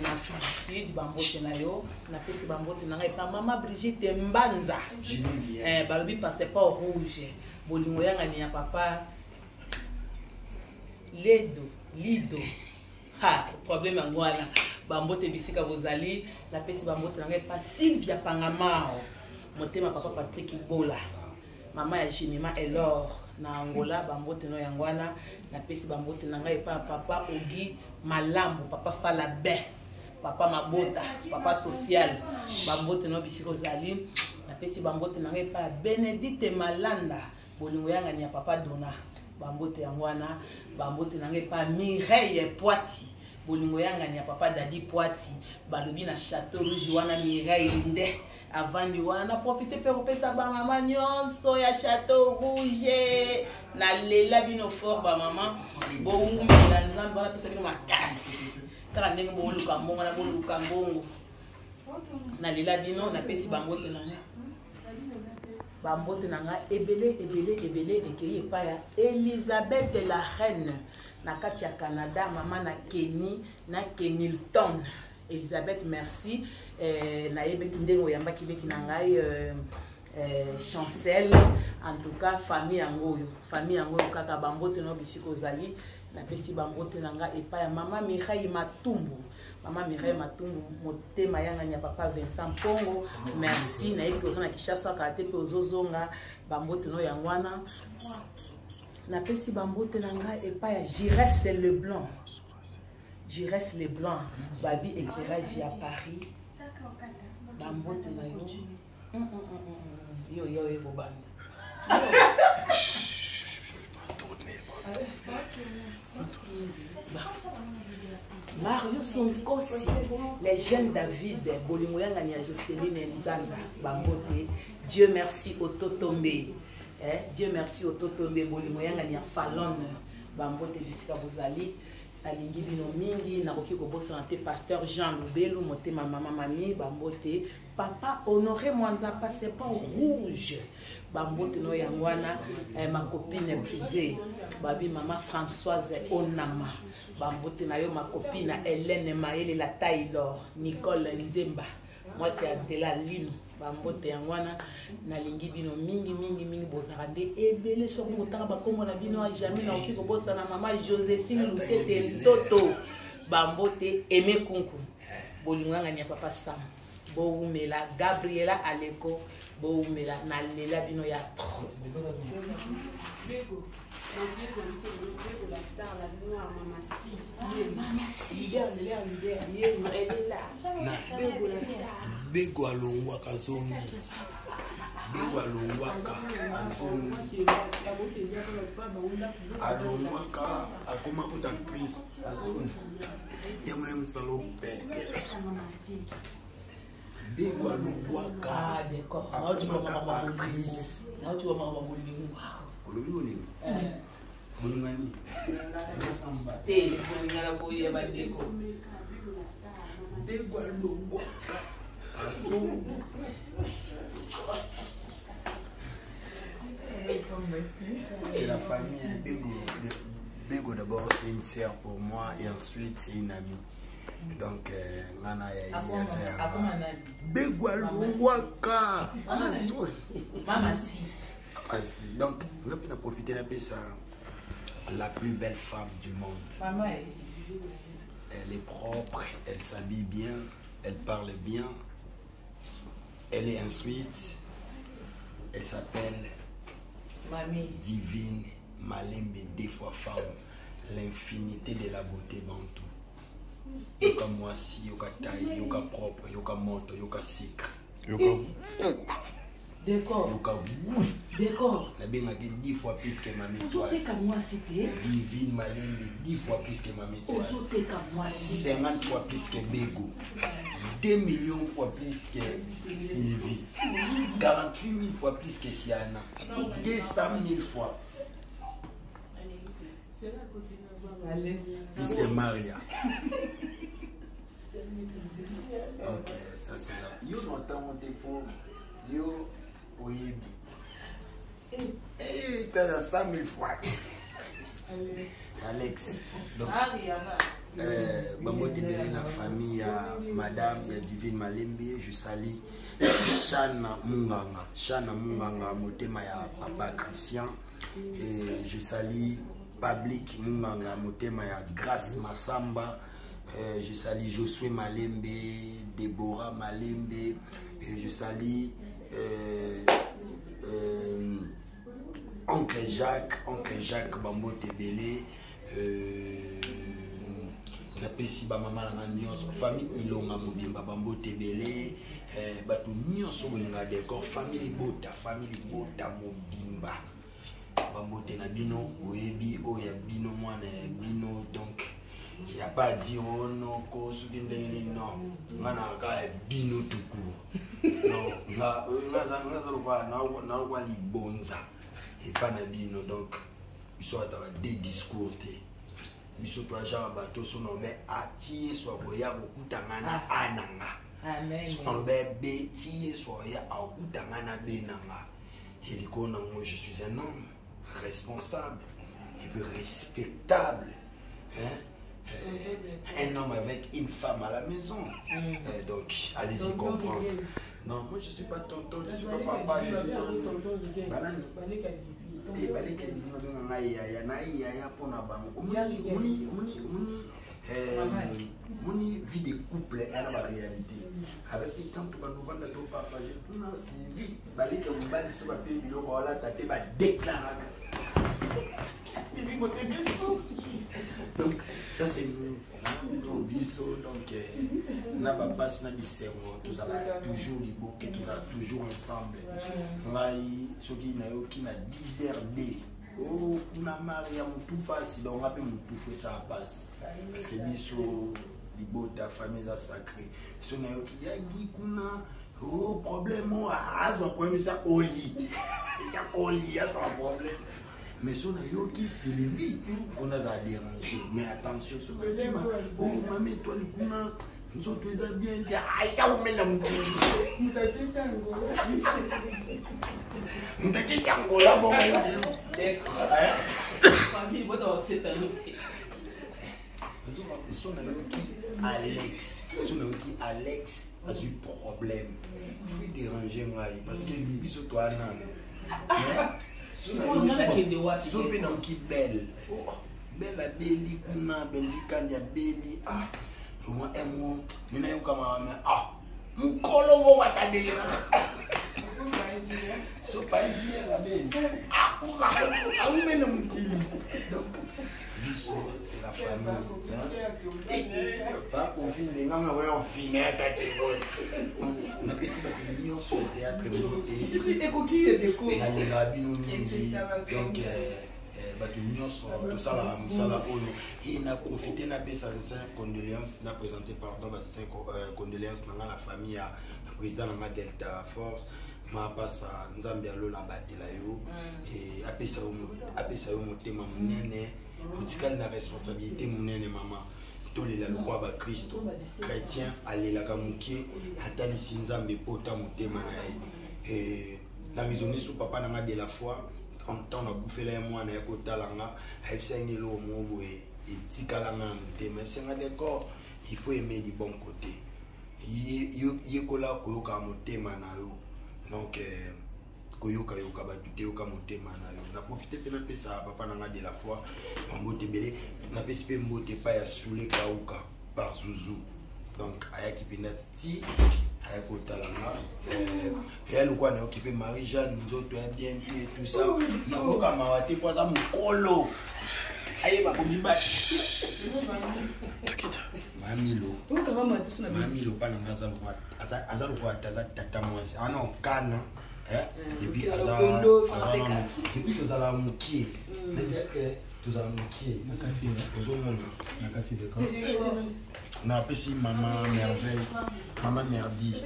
na Afrique du Sud, bambote na yo, na pesi bambote na ngai pa maman Brigitte Mbanza, balobi passeport rouge, bolingo yanga ni ya papa Lido ha problème yango wana bambote bisika bozali na pesi bambote na ngai pa Sylvia Pangamao motema papa Patrick Bola mama ya Jinima Elor na Angola bambote no yango wana na pesi bambote na ngai pa papa Ogi Malambo papa Falabe papa Mabota papa social bambote no bisika bozali na pesi bambote na ngai pa Benedicte Malanda bolingo yanga ni ya papa Dona bambote yango wana bambote nange pa Mireille Poiti bolingo yanga ni ya papa Dadi Poiti balobi na Château Rouge wana Mireille nde avandi wana profiter pe kopesa ba mama nyonso ya Château Rouge na lela bino fort ba mama bo umela nzambe wana pesa bino makasi kala ndenge bo luka mbongo na bo luka mbongo na lela bino na pesi bambote nange bambote nanga ebele ekeye pa ya Elisabeth la reine na kati ya Canada mama na Kenny na Kenilton Elisabeth merci na yebeki ndenge oyambaki leki na ngai Chancel en tout cas famille yango kaka bambote no bisiko ozali na pesi bambote nanga epa ya mama Mireille Matumbu motema yanga nya papa Vincent Pongo merci na yebi kozona Kishasa kate pe ozozonga bambote no yangwana na pesi bambote nanga epa ya Giresse Leblanc babi éclairage ya Paris bambote na yo ebobanda Mario Sonkosi, les jeunes David, bolingo yanga ni Jocelyne Nzanza, bambote, Dieu merci Ototombe, Dieu merci Ototombe, bolingo yanga ni Fallon, bambote bisika bozali, alingi bino mingi, nakoki kobosa na te pasteur Jean Loubelu, motema mama mami, bambote, papa Honoré Mwanza passeport rouge. Bambote no yangwana ma copine privée babi mama Françoise Onama bambote na yo ma copine Hélène Maëlle la Taylor Nicole Nzemba moi c'est Adela Lino bambote yangwana nalingi bino mingi bozaka nde ebele soki botanga bakombo na bino jamais na oki kobosa na mama Joséphine Lutete Ntoto bambote Aimé Kunku bolinganga ni papa Sam boumela Gabriela Aleko boumela na lela bino ya trop Bego alongwaka zongi Bego alongwaka azongi alongwaka akoma kuta Christ azongi yamune msalo peke Bego alongwaka akoma actrice olobini Bonani. Tele boningana boye bandeko. Bego alongwaka. C'est la famille Bego. Bego d'abord c'est une sœur pour moi et ensuite c'est une amie. Donc Nana Bego alongwaka. Mama si. Donc on a pu profiter un peu ça. La plus belle femme du monde. Maman. Elle est propre, elle s'habille bien, elle parle bien, elle est instruite, elle s'appelle Mamie Divine Malembe, des fois femme, l'infinité de la beauté bantou. Yoka mwasi, yoka taille, yoka propre, yoka moto, yoka sikre. D'accord. D'accord. La bengaki 10 fois plus que ma méthode. Ozoteka moi c'était Divine Malembe 10 fois plus que ma méthode. Ozoteka moi 50 fois plus que Bego. 2 millions fois plus que Sylvie. 48 000 fois plus que Siana. 200 000 fois plus que Maria. Ok, ça c'est là. Yo n'entends pas. Yo oyebi. Eh, t'as 100 000 fois. Alex. Donc, Bambote Bélé, la famille, Madame, il y a Divine Malembe, je salue Chana Munganga. Chana Munganga, motema ya Papa Christian. Et je salue Public Munganga, motema ya Grâce Massamba. Je salue Josué Malembe, Déborah Malembe. Et je salue Oncle Jacques Bambote Bélé. Napesi ba mama na nyonso famille Ilonga Mobimba Bambote Bélé batu nyonso bolinga décor famille Bota Mobimba Bambote na bino boyebi oya bino mwana bino donc il y a pas dire oh non ko soki ndenge non ngana ka bino tuku non nga za kwa libonza et pas na bino donc biso ataba des discours te biso to genre bato so no be atie so boya bokutanga na ananga amen so be beti so ya akutanga na benanga heliko na moi je suis un homme responsable et puis respectable un homme avec une femme à la maison donc allez-y comprendre. Non, moi je suis pas tonton, je suis pas papa, je suis tonton. Banani. Et balé que dit na ya pona bango. Moni vie de couple est la réalité. Avec les temps tout bando banda to papa, je tout na suivi. Balé que mon bal sur papier biloko wala tate ba déclarer. C'est lui côté bien sorti. Donc ça c'est nous biso donc na ba passe na bisengo tous ala toujours liboke tous ala toujours ensemble. Ngai soki na yo ki na 10h oh kuna Maria mutu passe donc ngape mutu fait ça passe parce que biso libota famille za sacré so na yo ki ya gi kuna oh problème o azo problème ça oli ça oli a problème. Mais si on a eu qui Sylvie, on a dérangé. Mais attention, ce que tu m'as. Oh, maman, toi, le coup, nous autres, les bien dit. Ah, ça vous met la mouille. Nous t'inquiète, Angola, bon. D'accord. Famille, vous dans cette année. Si on a eu qui Alex, si on a eu qui Alex a eu problème, il faut déranger, parce que bisous, toi, non. Sopi na ki belle. Oh, belle a belli kuna belli kandia belli. Ah, moi emo, mina yo kama me ah. Mukolo wo watadeli. So pa jie la belli. Ah, pourquoi ah oui mais non mukili. Donc biso c'est la famille. Pas au fin les nganga ouais on finit tête. Na pesi ba union sur le théâtre monté. Et coquille et déco. Et la bino mingi. Donc ba union sur tout ça là musala oyo. Et na profiter na pesa sincère condoléances na présenter pardon ba sincère condoléances na la famille à président na Delta Force. Ma passa nzambe alola batela yo et apesa yo motema munene utikali na responsabilité munene mama tolela lokwa ba Kristo chrétien alelaka mukie atalisi nzambe pota motema na ye na raisonner sur papa nanga de la foi en temps na bouffela ya mwana ya kotalanga haipsengelo mobo etikalanga na motema haipsenga d'accord il faut aimer du bon côté yekola koyoka motema na yo. Donc, koyoka yoka batute yoka motema na yo. Na profiter pe na pesa papa nanga de la foi. Bambote Bélé na pesa pe mbote pa ya soule kauka par Zouzou. Donc ayaki pena ti ayako talanga et le quoi na occupé Marie-Jeanne nzoto ya bien té tout ça. Na koka mawate kwa za mukolo. Aye ba komiba. Mamilo pana mazalo kwa azalo kwa tata mwasi. Ah non, kana Et puis tozala mokie peut-être tozala mokie ozomona napesi mama merveille mama merdi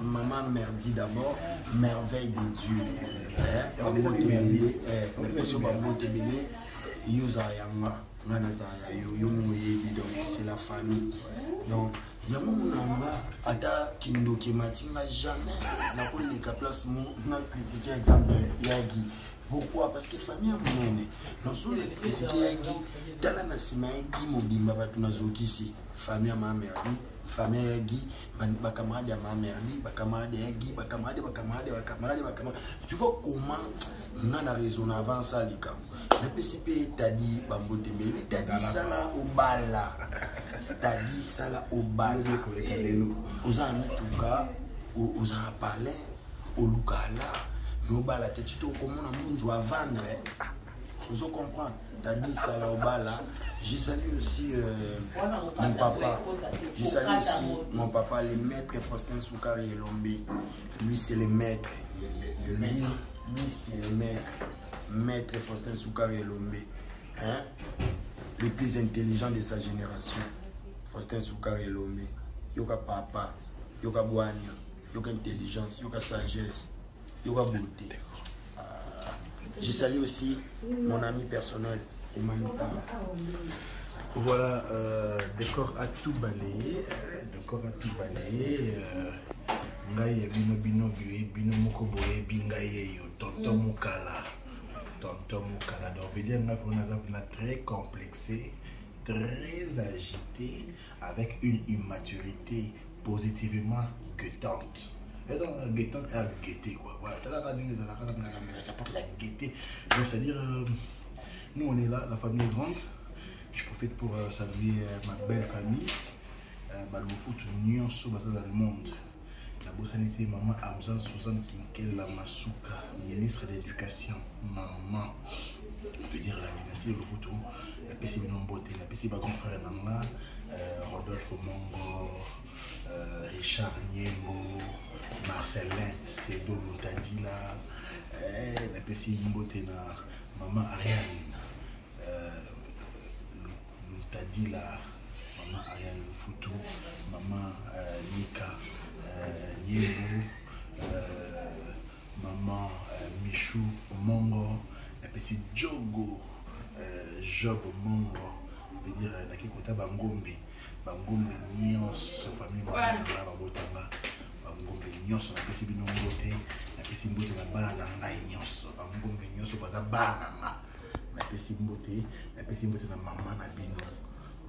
mama merdi d'abord merveille de Dieu napesi bambote ebele yo ozala yanga nga nazala yo moyebi donc c'est la famille donc yango monanga ata kindoki matinga jamais nakoleka place na critiquer exemple yagi. Pourquoi? Parce que famille a monene non solo critiquer yagi tala na sima yagi mobimba batu nazokisi famille a mamerdi famille yagi bacamarade ya mamerdi bacamarade yagi bacamarade tu vois comment nga na raison avant ça likambo napesi mpe tadi bambote mbele tadi sala obala tadi sala obala oza mituka oza palais olukala nobala te tu okomona mundu à vendre vous comprenez tadi sala obala. Je salue aussi mon papa. Je salue aussi mon papa, le maître Faustin Soukari Elombe. Lui c'est le maître. Lui c'est le maître. Maître Faustin Soukari Elombe, hein? Le plus intelligent de sa génération. Faustin Soukari Elombe. Yoka papa, yoka boania, yoka intelligence, yoka sagesse, yoka beauté. Je salue aussi mon ami personnel, Emmanuel Tala. Voilà, décor à tout balayer, ngai bino moko boye bingaye yo tonton Mukala. Donc veut dire qu'on a très complexé, très agité, avec une immaturité positivement guettante. Et donc guettante à guetter quoi. Voilà, donc c'est-à-dire nous on est là, la famille est grande. Je profite pour saluer ma belle famille. Balmofout Nyonso dans le monde. La Bossanité, maman Amzan Suzanne Kinkela Masuka, ministre de l'Éducation, maman. Je veux dire la dynastie de photo, la PC Binombote, la PC Bagon Frère Nanga, Rodolphe Mongo, Richard Niembo, Marcelin Sedo Luntadila, la PC Binombote, maman Ariane Luntadila, maman Ariane Lufutu, maman Nika. Niembo, maman Michou Mongo, et puis Jogo, Job Mongo, veut dire Nakikota Bangombe, Nyons, famille Mangala, Babotanga, Bangombe Nyons, on a passé Binombote, on a passé Mbote, on a Bananga Nyons, Bangombe Nyons, on a Bananga, on a passé Mbote, on a passé Mbote, maman Nabino,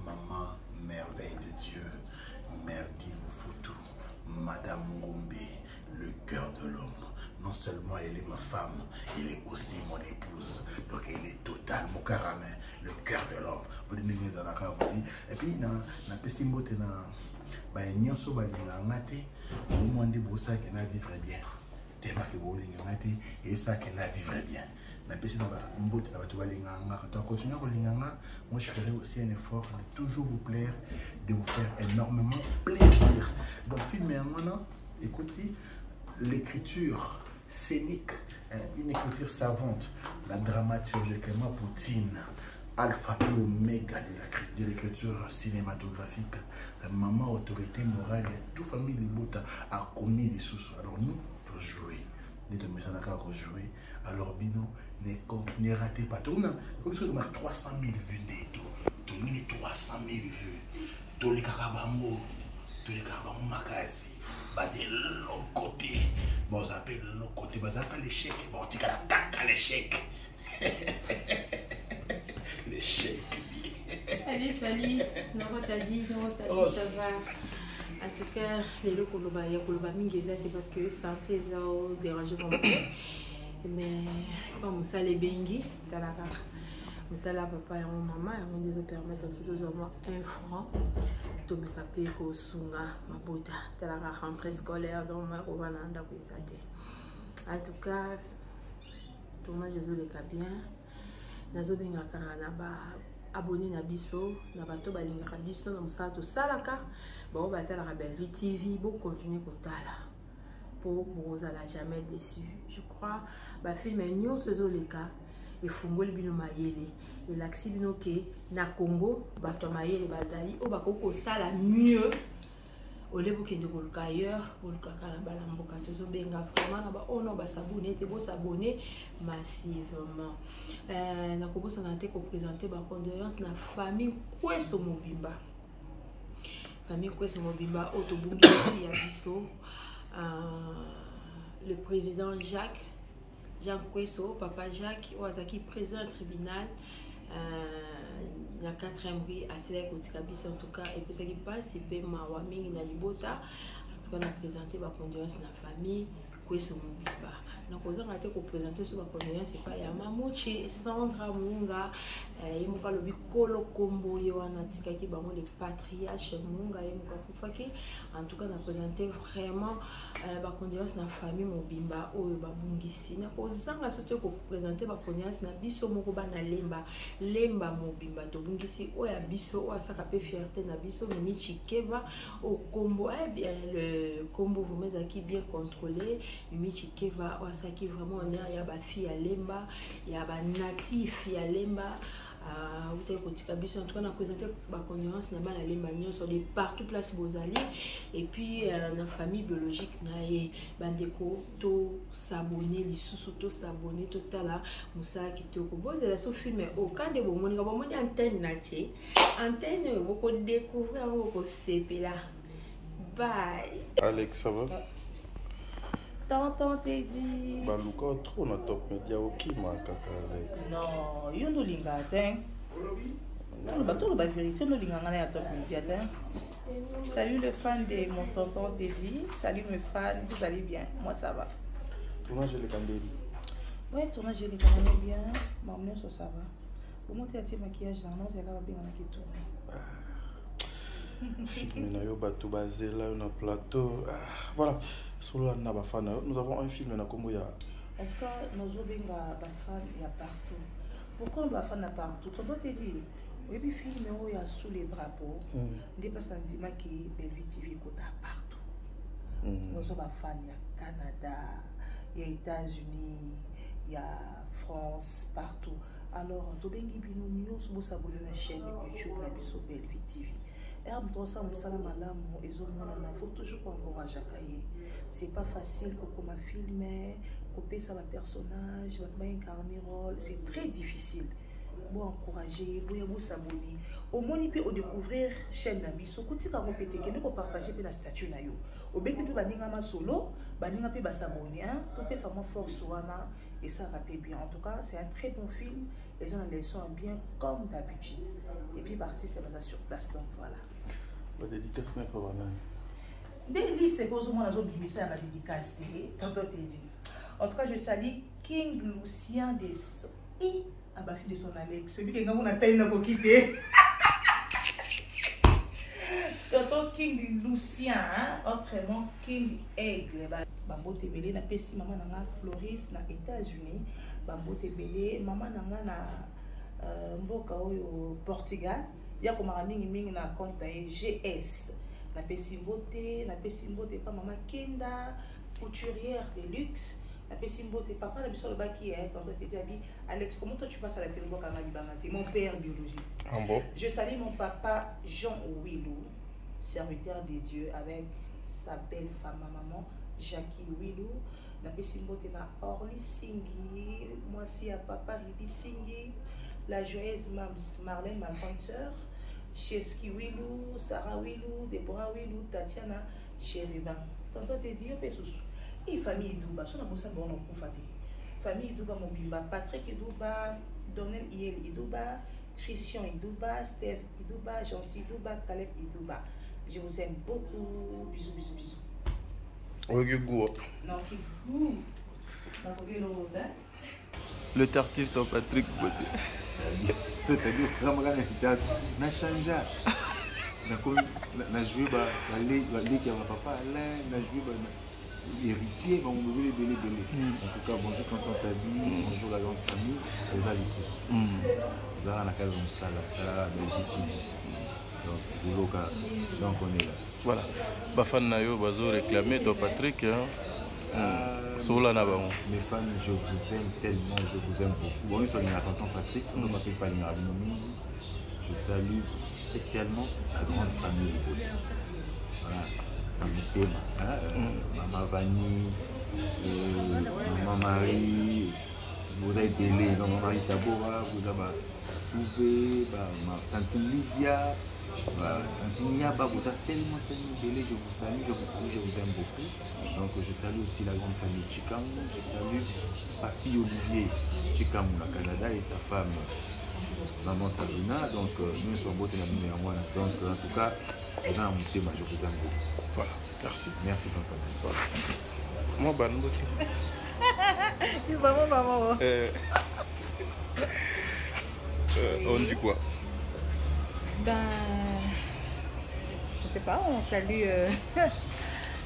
maman merveille de Dieu, merdi Lufutu. Madame Ngombe, le cœur de l'homme. Non seulement elle est ma femme, elle est aussi mon épouse. Donc elle est totale, mon caramel, le cœur de l'homme. Vous dites, et puis, na pesimbote na ba nyonso ba ngate, au moins de bossa qui na vivre bien. Tema que bo ngate et ça qui na vivre bien. Na pesi na ba mbote na ba tuba linganga, quand on continue à linganga, moi je ferai aussi un effort de toujours vous plaire, de vous faire énormément plaisir. Donc film maintenant, écoutez, l'écriture scénique, une écriture savante, la dramaturgie que moi Poutine, alpha et oméga de l'écriture cinématographique, maman autorité morale, toute famille Libota a commis des sous. Alors nous, pour jouer, les deux messages à jouer. Alors Bino, ne ratez pas. Comme ça, on a 300 000 vues net. Tout le monde 300 000 vues. Tous les carabamos, tous les carabamos makasi. Basé l'autre côté. Bon, on appelle l'autre côté. Basé à l'échec. Bon, tu as la caca l'échec. L'échec. Salut. Non, t'as dit, ça va. En tout cas, les locaux koloba mingezate parce que santé ça dérange mon mais comme ça les bengi dans la carte ça la papa et mon maman on les permettre toujours au moins 1 franc to me capé ko sunga mabota dans la rentrée scolaire donc moi on va nanda bizate en tout cas tout moi je les cas bien nazo benga kana ba abonné na biso na bato balingaka biso na musala to salaka ba batala ka Belle Vie TV bo continuer kotala pour bozala jamais déçu. Je crois ba film nyonso ezoleka efungoli bino mayele elaksi bino ke na Congo bato mayele bazali o bakoko sala mieux au lieu de koluka ailleurs koluka kana bala mboka tozobenga vraiment na ba ono ba s'abonner te bo s'abonner massivement na kobosa na te ko présenter ba condoléances na famille Kweso Mobimba otobungi ya biso le président Jean Kweso, papa Jacques, Ozaki président du tribunal, la 4e rue à Télé-Kotikabis en tout cas, et puis ça qui passe, c'est que Mawaming na Libota, on a présenté ma condoléance na famille, Kweso Mobimba. Donc, on a été présenté sur la condoléance, c'est pas Yamamochi, Sandra Munga, Yemuka Lobi Kolo Kombo, Yoana Tikaki, Bango, les patriarches Munga, Yemuka Kufaki. En tout cas, on a présenté vraiment la condoléance na famille Mobimba, Oyo Babungisi. Na kozanga sote ko présenter la condoléance na biso mokoba na Lemba Mobimba, to Bungisi, Oya biso, Oya sakape fierté na biso, Mimi Chikeva, au Kombo, le Kombo vous mettez qui bien contrôlé, Mimi Chikeva, ça qui vraiment on a ba fille à Lemba, il y a ba natif ya Lemba vous avez en tout cas on a présenté ma condoléance na ba la Lemba sur de partout place Bozali et puis la famille biologique na bandeko to s'abonner les sous-to s'abonner total musa qui te ko bozela so film au quand de bomoni antenne na tie antenne beaucoup découvrir beaucoup sepela bye Alex ça va Tonton Teddy. Baluka trop na top media okima kaka Alex. Non, yo no linga ten. Non, bateau la vérité no linga ngana top media ten. Salut les fans de mon tonton Teddy, salut mes fans, vous allez bien? Moi ça va. Tournage les Candeli. Ouais, tournage les Candeli bien, maman ça va. Comment tu as tes maquillages là, non, c'est là bien on a qui tourne. Film na yo bato bazela na plateau. Voilà. Solo na ba fan. Nous avons un film na Kombo ya. En tout cas, nos obenga ba fan il y a partout. Pourquoi on ba fan na partout? Quand on te dit oui puis film il y a sous les drapeaux. Des personnes disent qui Bellevue TV côté partout. Nos ba fan il y a Canada, il y a États-Unis, il y a France partout. Alors tobengi bino news bo s'abonner na chaîne YouTube na biso Bellevue TV. C'est pas facile pour ma filmer, couper ça la personnage, incarner rôle, c'est très difficile. Bon encourager, bon s'abonner. Au moins il peut découvrir chaîne Nabiso, côté quand on peut te partager la statue na yo. Au béni peut baninga ma solo, baninga peut s'abonner, tout peut ça force wana et ça rappelle bien. En tout cas, c'est un très bon film. Les gens les sont bien comme d'habitude. Et puis l'artiste est basé sur place donc voilà. La dédicace n'est pas banale. Des listes et causes, moi, j'ai la dédicace. En tout cas, je salue King Lucien de son. Ah, bah, c'est de son Alex. Celui qui est dans la taille, n'a pas quitté. Tonton King Lucien, autrement King Aigle. Bambo Tebele, na pesi maman nanga Floris, na États-Unis. Bambo Tebele, maman nanga na mboka au Portugal. Il y a comme un mingi na compte GS. Na pesimbote pas maman Kenda, couturière de luxe. Na pesimbote papa la biso le baki quand on te dit Alex comment toi tu passes à la télé mon père biologique. Ah bon? Je salue mon papa Jean Willou, serviteur de Dieu avec sa belle femme maman Jackie Willou. Na pesimbote na Orly Singi, moi aussi à papa Ribi Singi. La joyeuse Marlène, ma grande sœur, Cheski Willou, Sarah Willou, Deborah Willou, Tatiana, Chériban. Tonton te dit, et famille Idouba, son amour bon on famille Idouba Mobimba, Patrick Idouba, Donnel Iel Idouba, Christian Idouba, Steve Idouba, Jancy Idouba, Caleb Idouba. Je vous aime beaucoup. Bisous, bisous, bisous. Oui, goût. Non, qui goût. Le tartif ton Patrick Beauté. Tu as dit que na changé. Na joué la ligue qui a papa Alain, na joué héritier on veut belé. En tout cas bonjour quand on t'a dit bonjour la grande famille, les amis Vous avez la case comme ça là, donc on est là. Voilà. Bafan Nayo bazo réclamer ton Patrick Mes fans, je vous aime tellement, je vous aime beaucoup. Bon, ils sont à tonton Patrick, tonton Patrick Palingarabinomi. Je salue spécialement la grande famille de Bota. Voilà, Maman Vanny, Maman Marie, vous avez Bélé, Maman Marie Tabora, vous avez Souvé, ma tante Lydia, tante Niaba, vous avez tellement Bélé, je vous salue, je vous aime beaucoup. Donc je salue aussi la grande famille Chikamu, je salue Papi Olivier Chikamu au Canada et sa femme Maman Sabrina. Donc nous sommes beaux de la numéro 1. Donc en tout cas, je vous aime beaucoup. Voilà, merci. Merci tonton. Voilà. Moi, Banbo. Je suis vraiment maman. On dit quoi? Ben, je sais pas, on salue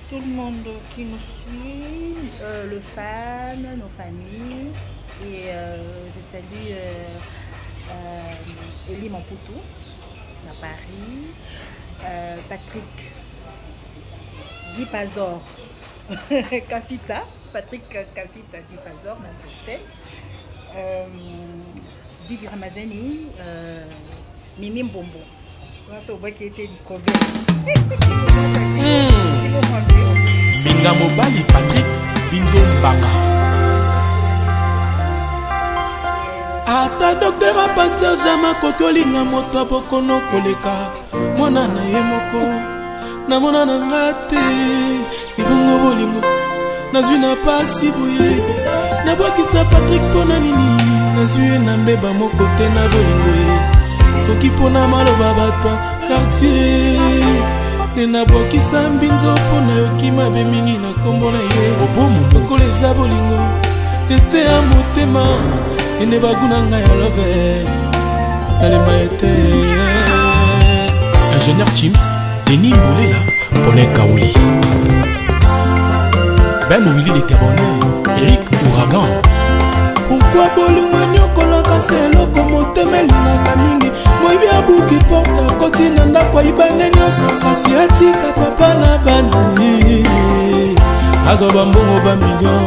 tout le monde qui nous suit, le fan, nos familles, et je salue Elie Mampoutou à Paris, Patrick Guy Pazor Capita, Patrick Capita Guy Pazor à Bruxelles, Didi Ramazani, Mimi Mbombo. C'est vrai qu'il était du Kobe. Binga Mobali Patrick Binzo Mbaka. Ata docteur a pasteur Jama Kokolinga moto bokono koleka. Mwana na ye moko. Na mona na ngate. Ibungo bolingo. Nazwi na pasi buye. Na bokisa Patrick pona nini. Nazwi na mbeba moko te na bolingo ye. Soki pona maloba bato quartier. Nena bokisa mbinzo pona yokima be mingi na kombo na ye. Obomu koleza bolingo. Deste ya motema. Ene baguna nga ya love. Nalemba ete. Ingénieur Chims, Denis Mbolela, Paulin Kaouli. Ben Willy de Cabonnet, Eric Ouragan. Pourquoi bolingo nyokola kase loko motemelingaka mingi. Moibi abuki porta koti na ndako ayibane nyonso. Kasi atika papa na bana ye. Azoba mbongo ba million.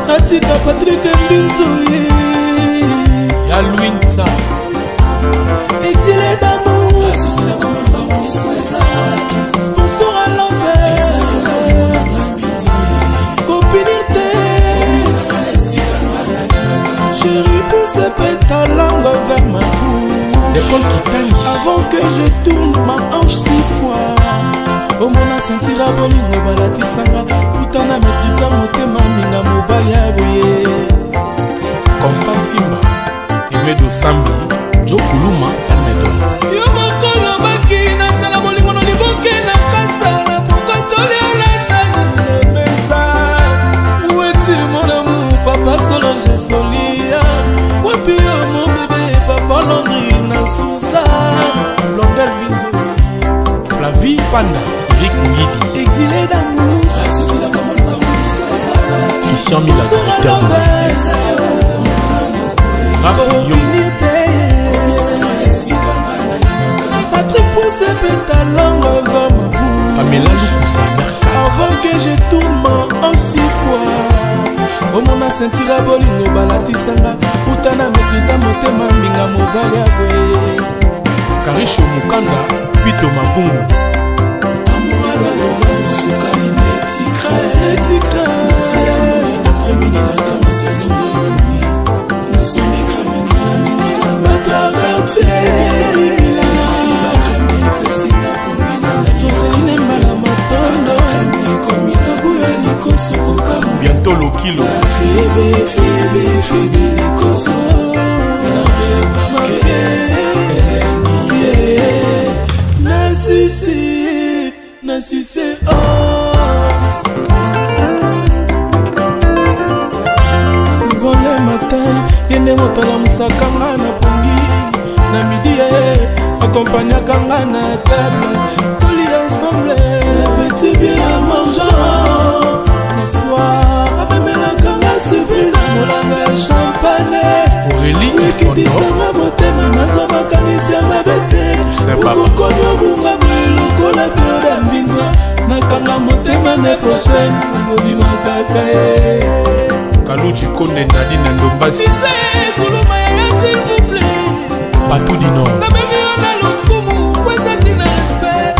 Atika Patrick Mbinzo ye. Ya Louinsa. Exilé d'amour. Sponsor à l'envers. Copinité. Chérie, pousse ta langue vers ma bouche. L'école qui tangue. Avant que je tourne ma hanche 6 fois. Au mona sentira bolingo balatisanga. Putana maîtrisa motema minga mobali ya boye. Constant Simba, Emedo Sambi, Joe Kuluma, Almedo. Yo mokolo baki na sala bolingo no liboke na kasala pourquoi toli olandani na mesa. Où est-il mon amour, papa Solange Solia? Wapi yo mon bébé, papa Landry na Sousa. Londel Binzo, Flavie Panda, Eric Ngidi. Exilé d'amour, Christian Mila, Peter Patrick pousse ta langue vers ma bouche. Avant que je tourne en 6 fois. Au mona sentira bolingo balatisanga. Putana maîtrisa motema minga mobali ya boye. Karisho Mukanda, Pito Mavungu. Amouala loga musukani netikra. C'est amour d'après-midi la dame saison de nuit. Joseline Mbala Matondo. Bientôt le kilo. Febe Nikoso. Nassissé os. Souvent le matin, yende motala musakanga na pongi. Na midi accompagna kanga na table. Toli ensemble, le petit vieux à mangeant. Le soir, abemela kanga suffisa molanga champagne. Aurélie Wikidisanga motema nazwa makanisi ya mabete. Ukokonyo bunga bwiloko la bioda mbinzo. Nakanga motema ne prochaine. Ngobimaka kaka Kaluji Kone Nadine Ndombasi Mise kuluma ya s'il vous plaît Batou du Nord Na bengi ona lokumu Weza tina respect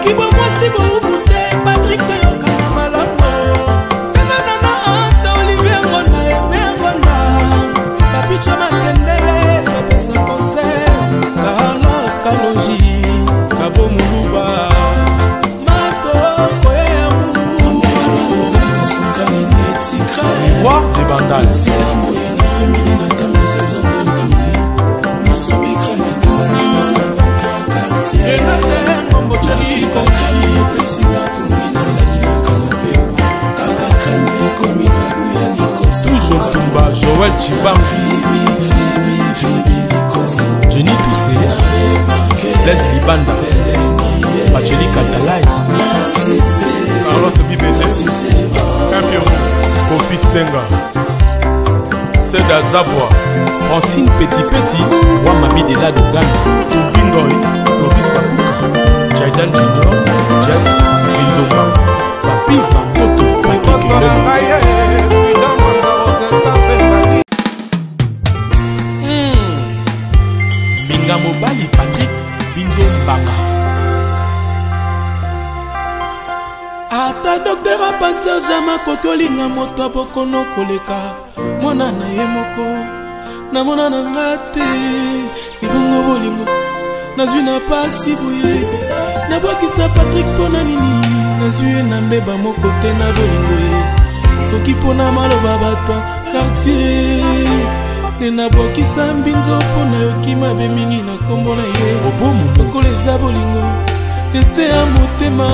Kibo mwasi mwubute Patrick Toyoka na malamu Penga nana anta Olivier Ngona Eme Ngona Papicha Makendele Papesa concert Carlos Kaloji Kabo Muluba Mato Koyamu Roi des Bandales Toujours Tumba, Joël Chibam Jenny Toussé Les Libanda Pacheli Katalai Carlos Bibele Campion Kofi Senga Seda Zavoie Francine Petit Petit Wamami de la Dogana Tubingoy Clovis Kapuka Jaidan Junior Jess Rizomba Papi Vantoto Minga Mobali Patrick Binzo Mbanga Ata docteur a pasteur Jama kokolinga moto bokono koleka mwana na ye moko na mona na ngate ibongo bolingo nazwi na pasi boye na bokisa Patrick pona nini nazwi na mbeba moko te na bolingo ye soki pona maloba bato quartier nena bokisa mbinzo pona yoki mabe mingi na kombo na ye obomu lokoleza bolingo deste ya motema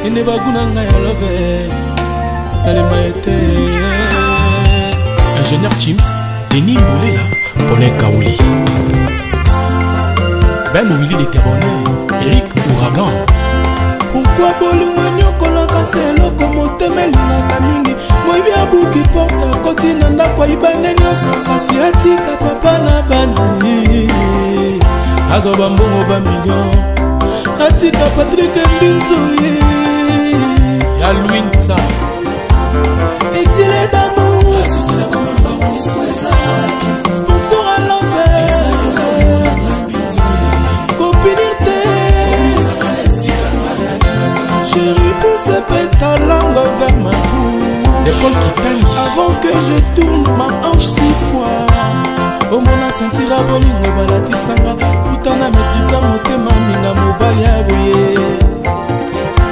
ene baguna ngai ya love nalemba ete Ingénieur Chims Denis Mboulela Paulin Kaouli Ben Willy les Gabonais Eric Ouragan pourquoi bolingo nyokolaka seloko motema elingaka mingi moyibi abuki porta koti na ndako ayibane nyonso kasi atika papa na bana azwa bambongo bamillion atika Patrick Mbinzo ye ya Louinsa exilé d'amour sponsor à l'envers copinité chérie pousse ta langue vers ma bouche l'école qui t'aime avant que je tourne ma hanche 6 fois omona sentira bolingo balatisanga putana maîtrisa motema minga mobali ya boye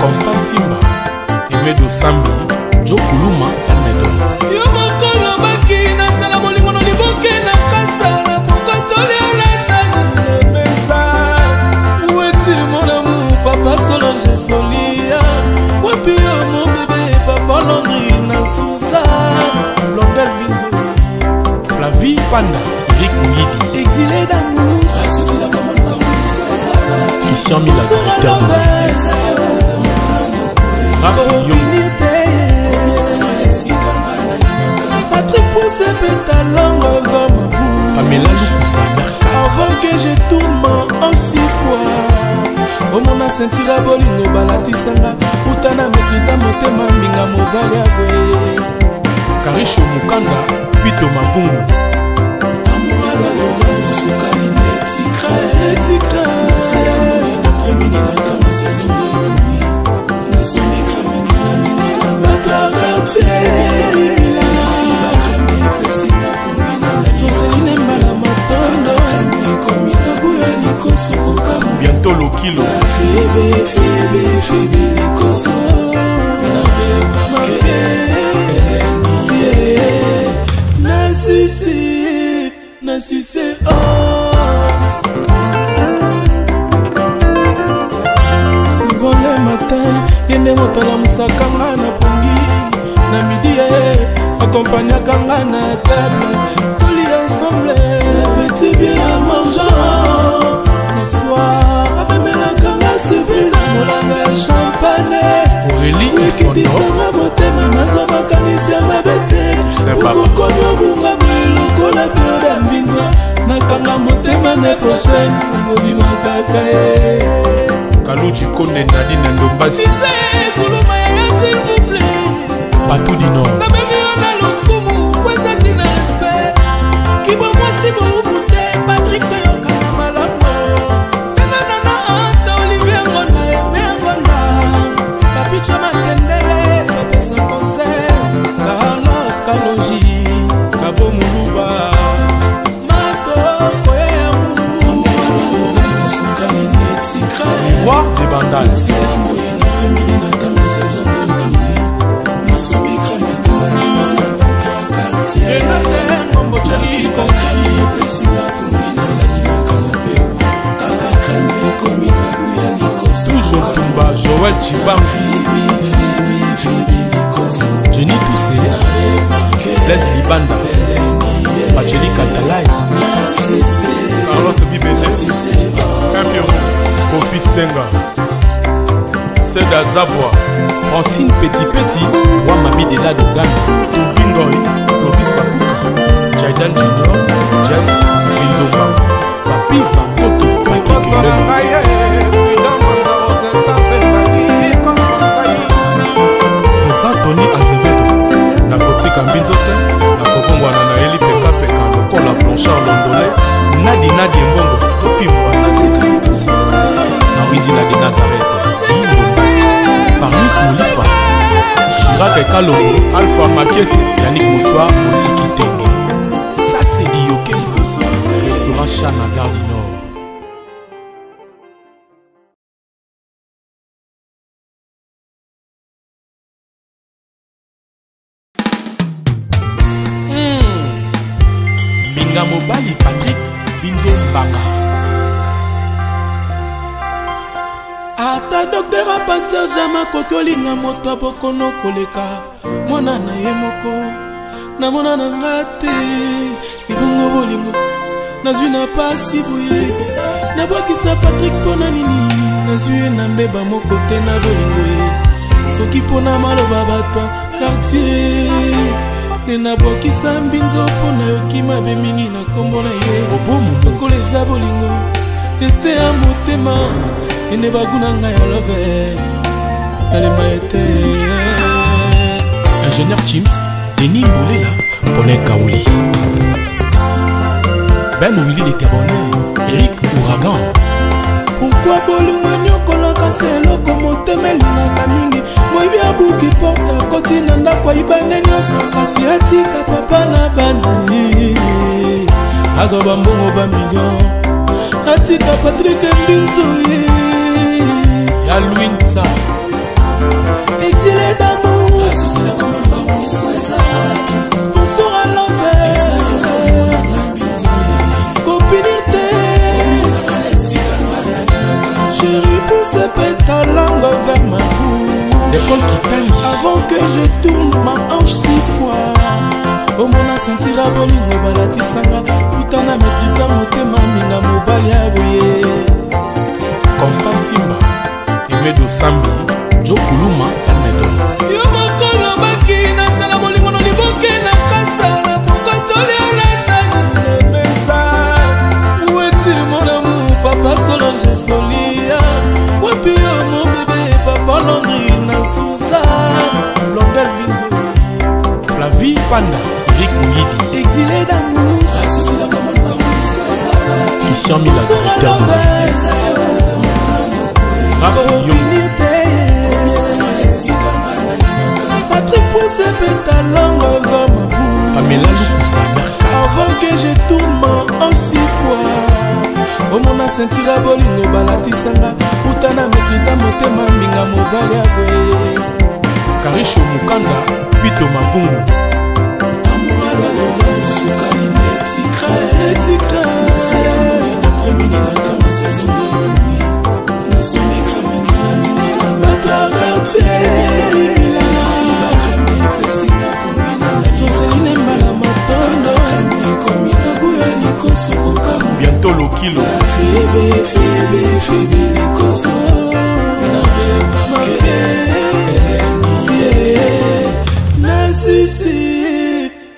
Constant Simba Emedo Sambi Joe Kuluma Almedo yo mokolo baki nasala bolingo no liboke na kasala pokotoli olatani na mesa weti mon amour papa Solange Solia wapi yo mon bébé papa Landry na Suzanne Blondel Binzo Flavie Panda Eric Ngidi exilé d'amour Christian Mila directeur de Patrick pousse ta langue vers ma bouche Pamela Lukusa avant que je tourne en 6 fois omona sentira bolingo balatisanga putana maîtrisa motema minga mobali ya boye Karisho Mukanda Pito Mavungu amwala yoga musukali netikra Joseline Mbala Matondo bientôt le kilo Fiebe Likoso Nassissé os souvent le matin yende motala musakanga na pongi na midi accompagnaka nga na table toli ensemble petit bien mangeant le soir amemelaka nga surprise molanga ya champagne ekitisanga motema nazwa makanisi ya mabe te okokomi obunga lokola periode ya mbinzo nakanga motema ne prochaine obimaka ye Kaluji Kone Nadine Ndombasi kuluma ya s'il vous plaît Patou du Nord. La meilleure na lokumu, kweza zina respect. Kibo mwasi boubute, Patrick Toyoka malamu. Nana anta Olivier Ngona, Aimé Ngona. Papi Chama Kendele, Papi Saint Concert. Carlos Kaloji, Kabo Moulouba. Mato Koyamou. Roi des bandales. Toujours Tumba, Joël Chibam, Jenny Toussé, Blaise Libanda, Pacheli Katalai, Carlos Bibele, Campion, Kofi Senga, Seda Zavoie, Francine Petit Petit, Wamami de la Dogan, Tubingoy, Lovis Kapuka, Jaidan Junior, Jess, Binzomba, Papi Fantoto, Papi Président Tony Azevedo, Nakotika Mbinzote, Nakokongwana na Eli Peka Peka, Lokola Blanchard Londolais, Nadi Mbongo, Topi Mwa, Nawidina de Nazareth, Parmis Moulifa, Chirac Kalongo, Alpha Makiese, Yannick Mouchoua, Osiki Tenge. Ça c'est Diokesko, restaurant Chana Gare du Nord. Minga Mobali Patrick Binzo Mbanga. Ata docteur a pasteur Jama kokolinga moto bokono koleka mwana na ye moko na mona na ngate ibongo bolingo nazwi na pasi buye na bwakisa Patrick pona nini nazwi na mbeba moko te na bolingo ye soki pona maloba bato quartier ne na bwakisa mbinzo pona yoki mabe mingi na kombo na ye obomu lokola eza bolingo deste ya motema ene baguna ngai ya love nalemba ete Ingénieur Chims, Denis Mboulela, Paulin Kaouli, Ben Willy de Cabonnet, Eric Ouragan. Pourquoi bolingo nyokolaka seloko motema elingaka mingi moyibi abuki porta koti na ndako ayibane nyonso kasi atika papa na bana azwa bambongo bamillion atika Patrick Mbinzo ye ya Louinsa exilé d'amour sponsor à l'envers copinité chérie pousse ta langue vers ma bouche l'école qui t'aime avant que je tourne ma hanche 6 fois omona sentira bolingo balatisanga utana maîtrisa motema minga mobali ya boye Constant Simba Emedo Sambi Jo Kuluma Almedo yo mokolo baki nasala bolingo no liboke na kasa na pokotoli olatani na mesa weti mon amour papa Solange Solia wapi yo mon bébé papa Landry na Suzanne Blondel Binzo Flavie Panda Eric Ngidi exilé d'amour Christian Mila directeur de Patrick pousse ta langue vers ma bouche avant que je tourne en 6 fois omona sentira bolingo balatisanga utana maîtrisa motema minga mobali ya boye Karisho Mukanda Pito Mavungu Joseline Mbala Matondo bientôt le kilo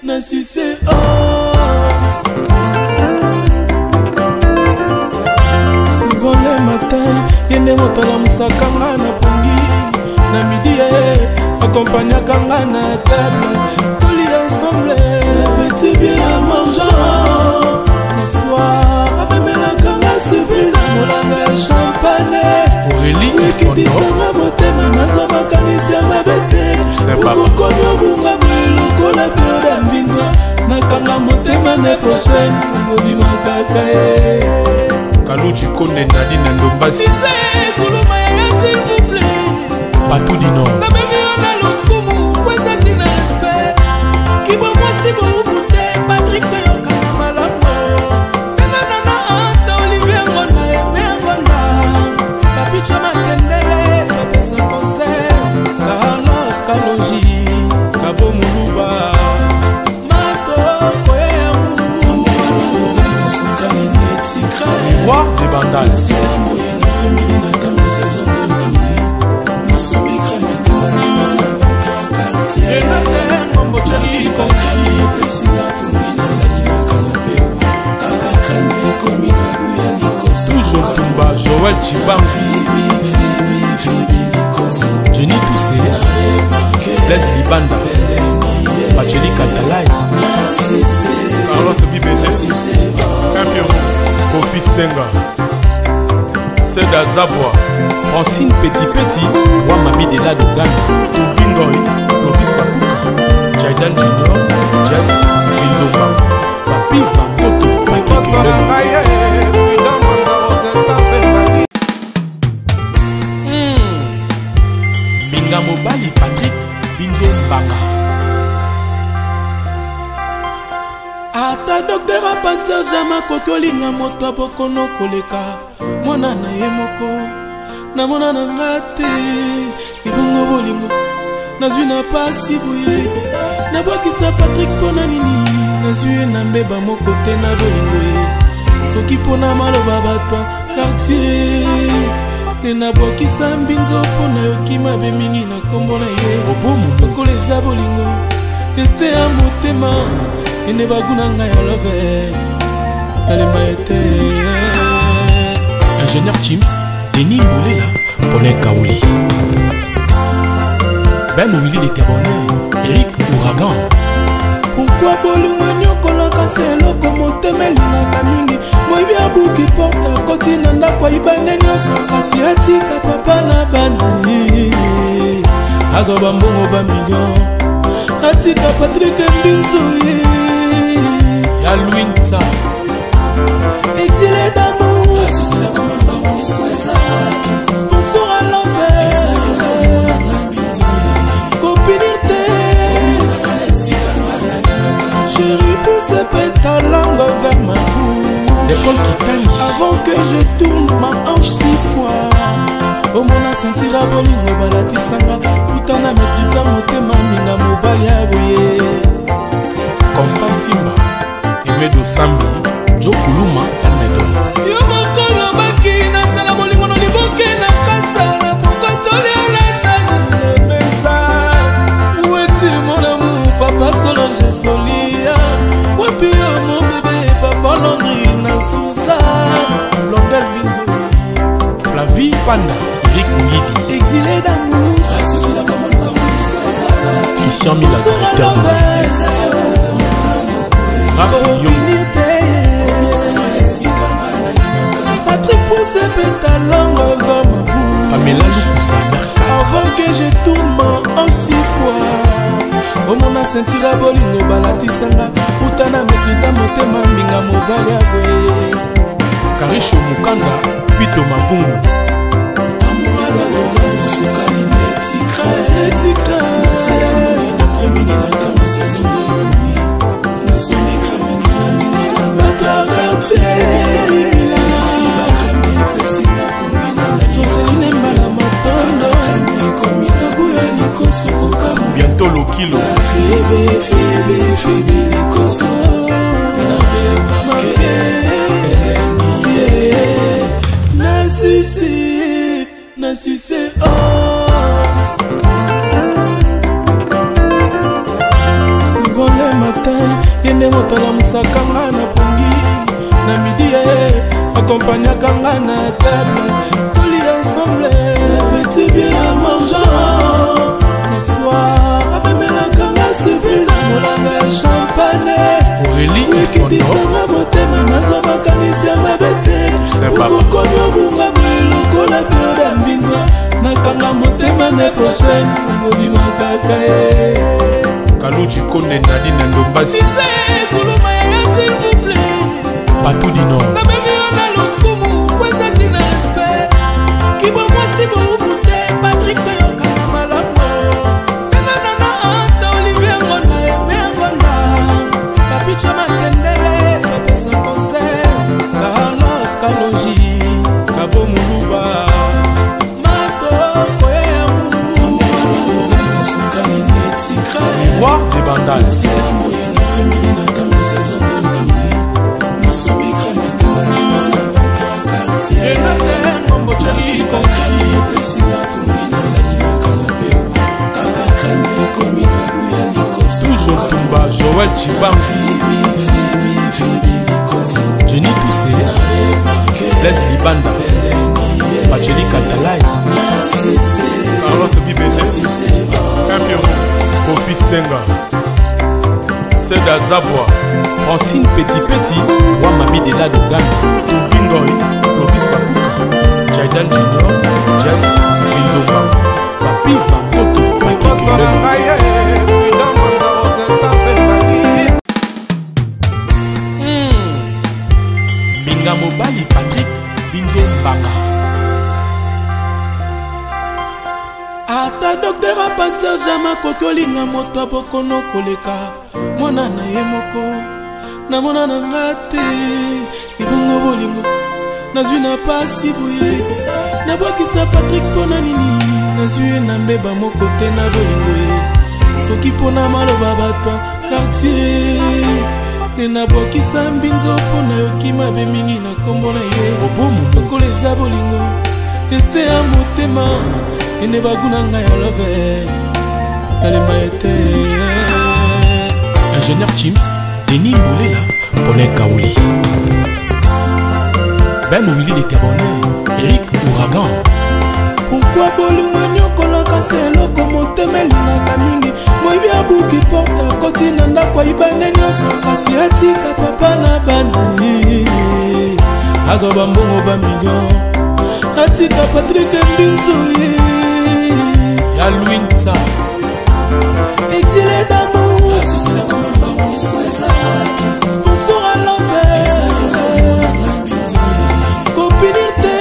Nassissé os souvent le matin yende motala musakanga na pongi na midi accompagnaka nga na table toli ensemble petit bien mangeant le soir amemelaka nga surprise molanga ya champagne ekitisanga motema nazwa makanisi ya mabe te okokomi obungamu lokola periode ya mbinzo nakanga motema ne prochaine obimakaka ye Kaluji Konde Nadi na Ndombasi kuluma ya s'il vous plaît Patou du Nord nabengi yo na lokumu kwezati na respect kibo mwasi boubute Patrick toyokana malamu pengana na anta Olivier Ngonda eme Ngonda papicha makendele bapesa concert Carlos Kaloji Kabo Muluba Matoko yamu Roi des Bandals toujours Tumba Joël Chibam Jenny Toussé Blaise Libanda Pacheli Katalai Carlos Bibele Campion Kofi Senga Seda Zabwa Francine Petit Petit Wamami de la Dogana Tubingoy Clovis Kapuka Jaidan Junior Jess Binzomba Papi Vantoto Papi Binga Mobali Patrick Binzombanga ata docteur a pasteur jama kokolinga moto abokono koleka mwana na ye moko namona na nga te libongo bolingo nazwi na pasi boye nabwakisa Patrick mpona nini nazwi ye na mbeba moko te na bolingo ye soki mpona maloba bato quartier nde nabwakisa mbinzo mpona yoki mabe mingi na nkombo na ye lokola eza bolingo deste ya motema ene baguna ngai ya love nalemba ete ingénieur Chims Denis Moulela Paulin Kaouli Ben Willy les Gabonais Eric Ouragan pourquoi bolingo nyokolaka se eloko motema elingaka mingi moyibi abuki porte akoti na ndako ayibane nyonso kasi atika papa na bani azwa bambongo bamillion atika Patrick Mbinzo ya Louinsa exilé d'amour sponsor à l'envers copinité chérie pousse ta langue vers ma bouche l'école qui taille avant que je tourne ma hanche 6 fois omona sentira bolingo balatisanga utana maîtrisa motema minga mobali ya boye Constant Simba Emedo Sambi Joe Kuluma Almedo yo mokolo baki nasala bolingo no liboke na kasa na pokotoli alatani na mesa weti mon amour papa Solange Solia wapi yo mon bébé papa Landry na Suzanne Blondel Binzo Flavie Panda Eric Ngidi exilé d'amour Christian Mila directeur de Patrick pousse ta langue vers ma bouche Pamela Loussa avant que je tourne en 6 fois omona sentira bolingo balatisanga utana maîtrisa motema minga mobali ya boye Karisho Mukanda Pito Mavungu amorala loga sukali metikra après-midi matin ma saison de nuit na sonné crame batra quartier Joseline Mbala Matondo Kabuya Likoso bientôt le kilo Febe Likoso Na sucé os souvent le matin yende moto alamusaka nga na pongi na midi accompagnaka nga na table toli ensemble petit bien mangeant le soir wekitisanga motema nazwa makanisi ya mabe te okokomi obunga boye lokola peo ya mbinzo nakanga motema ne prochaine obima kaka ye Kaluchi Konde Nadine Ndombasi kuluma ya s'il vous plaît Batou du Nord nabengi yo na lokumu kwezati na respect kibo mwasi boubute Patrick toyoka na malamu pena nana anta Olivier Ngonda eme Ngonda papicha makendele bapesa concert Carlos Kalonji Kabo Muluba Mato Koyamu Sukali Netika Roi des Bandales Toujours Tumba, Joël Chibam Jenny Toussé Leslie Banda Bacheli Katalai Carlos Bibele Campion Kofi Senga Seda Zavoie Francine Petit Petit Wamami de la Dogana Tubingoy Lovis Kapuka Jaidan Junior Jess Binzomba Papi Vantoto Papi Minga Mobali Patrick Binzombanga ata docteur a pasteur jama kokolinga moto abokono koleka mwana na ye moko namona na nga te libongo bolingo nazwi na pasi boye nabwakisa Patrick mpona nini nazwi ye na mbeba moko te na bolingo ye soki mpona maloba bato quartier nde nabwakisa mbinzo mpona yoki mabe mingi na nkombo na ye lokola eza bolingo destin ya motema ene baguna ngai ya love nalemba ete Ingénieur Chims Denis Mbolela Paulin Kaouli Ben Willy de Cabonnet Eric Ouragan pourquoi bolingo nyokolaka se eloko motema elingaka mingi moyibi abuki porte akoti na ndako ayibane nyonso kasi atika papa na bana azwa bambongo bamillion atika Patrick Mbinzo ya Louinsa exilé d'amour sponsor à l'envers copinité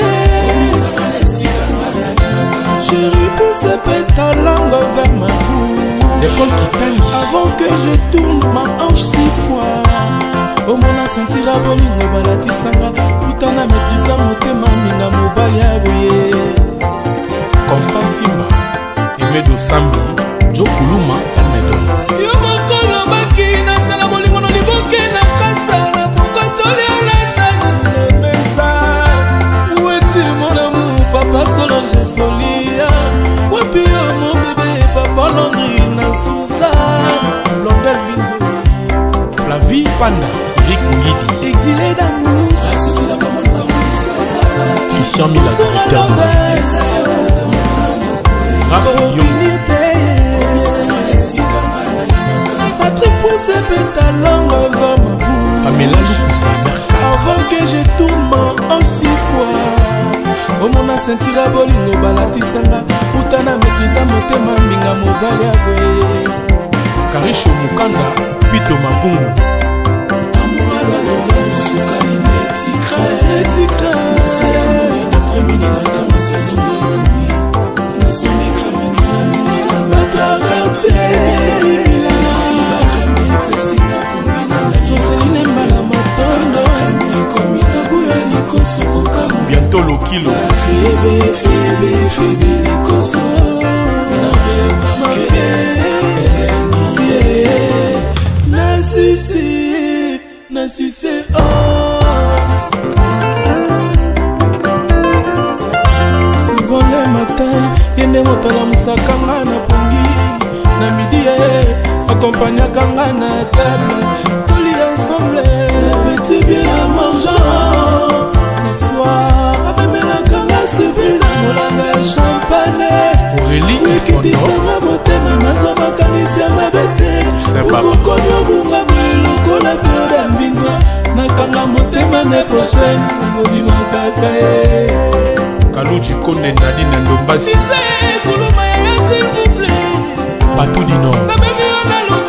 chérie pousse ta langue vers ma bouche l'école qui t'aime avant que je tourne ma hanche 6 fois omona sentira bolingo balatisanga utana maîtrisa motema minga mobali ya boye Constant Simba Emedo Sambi Joe Kuluma Almedo yo mokolo baki nasala bolingo no liboke na kasa na pokotoli olatani na mesa weti mon amour papa Solange Solia wapi yo mon bébé papa Landry na Suzanne Londel Binzo Flavie Panda Rick Ngidi exilé d'amour Christian Mila directeur de Patrick pousse ta langue vers ma bouche Pamela Lukusa avant que je tourne en 6 fois omona sentira bolingo balatisanga utana maîtrisa motema minga mobali ya boye Karisho Mukanda Pito Mavungu Joseline Mbala Matondo bientôt le kilo na succès os souvent le matin yende moto alamusaka nga na pongi na midi akompagnaka nga na table toli ensemble petit bien à mangeant le soir amemelaka nga surprise molanga ya champagne wekitisanga motema nazwa makanisi ya mabe te okokomi obunga boye lokola peo ya mbinzo l'année prochaine mobima kaka Kaluchi Konde Nadine Ndombasi Kuluma ya s'il vous plaît Batou du Nord na bemi ona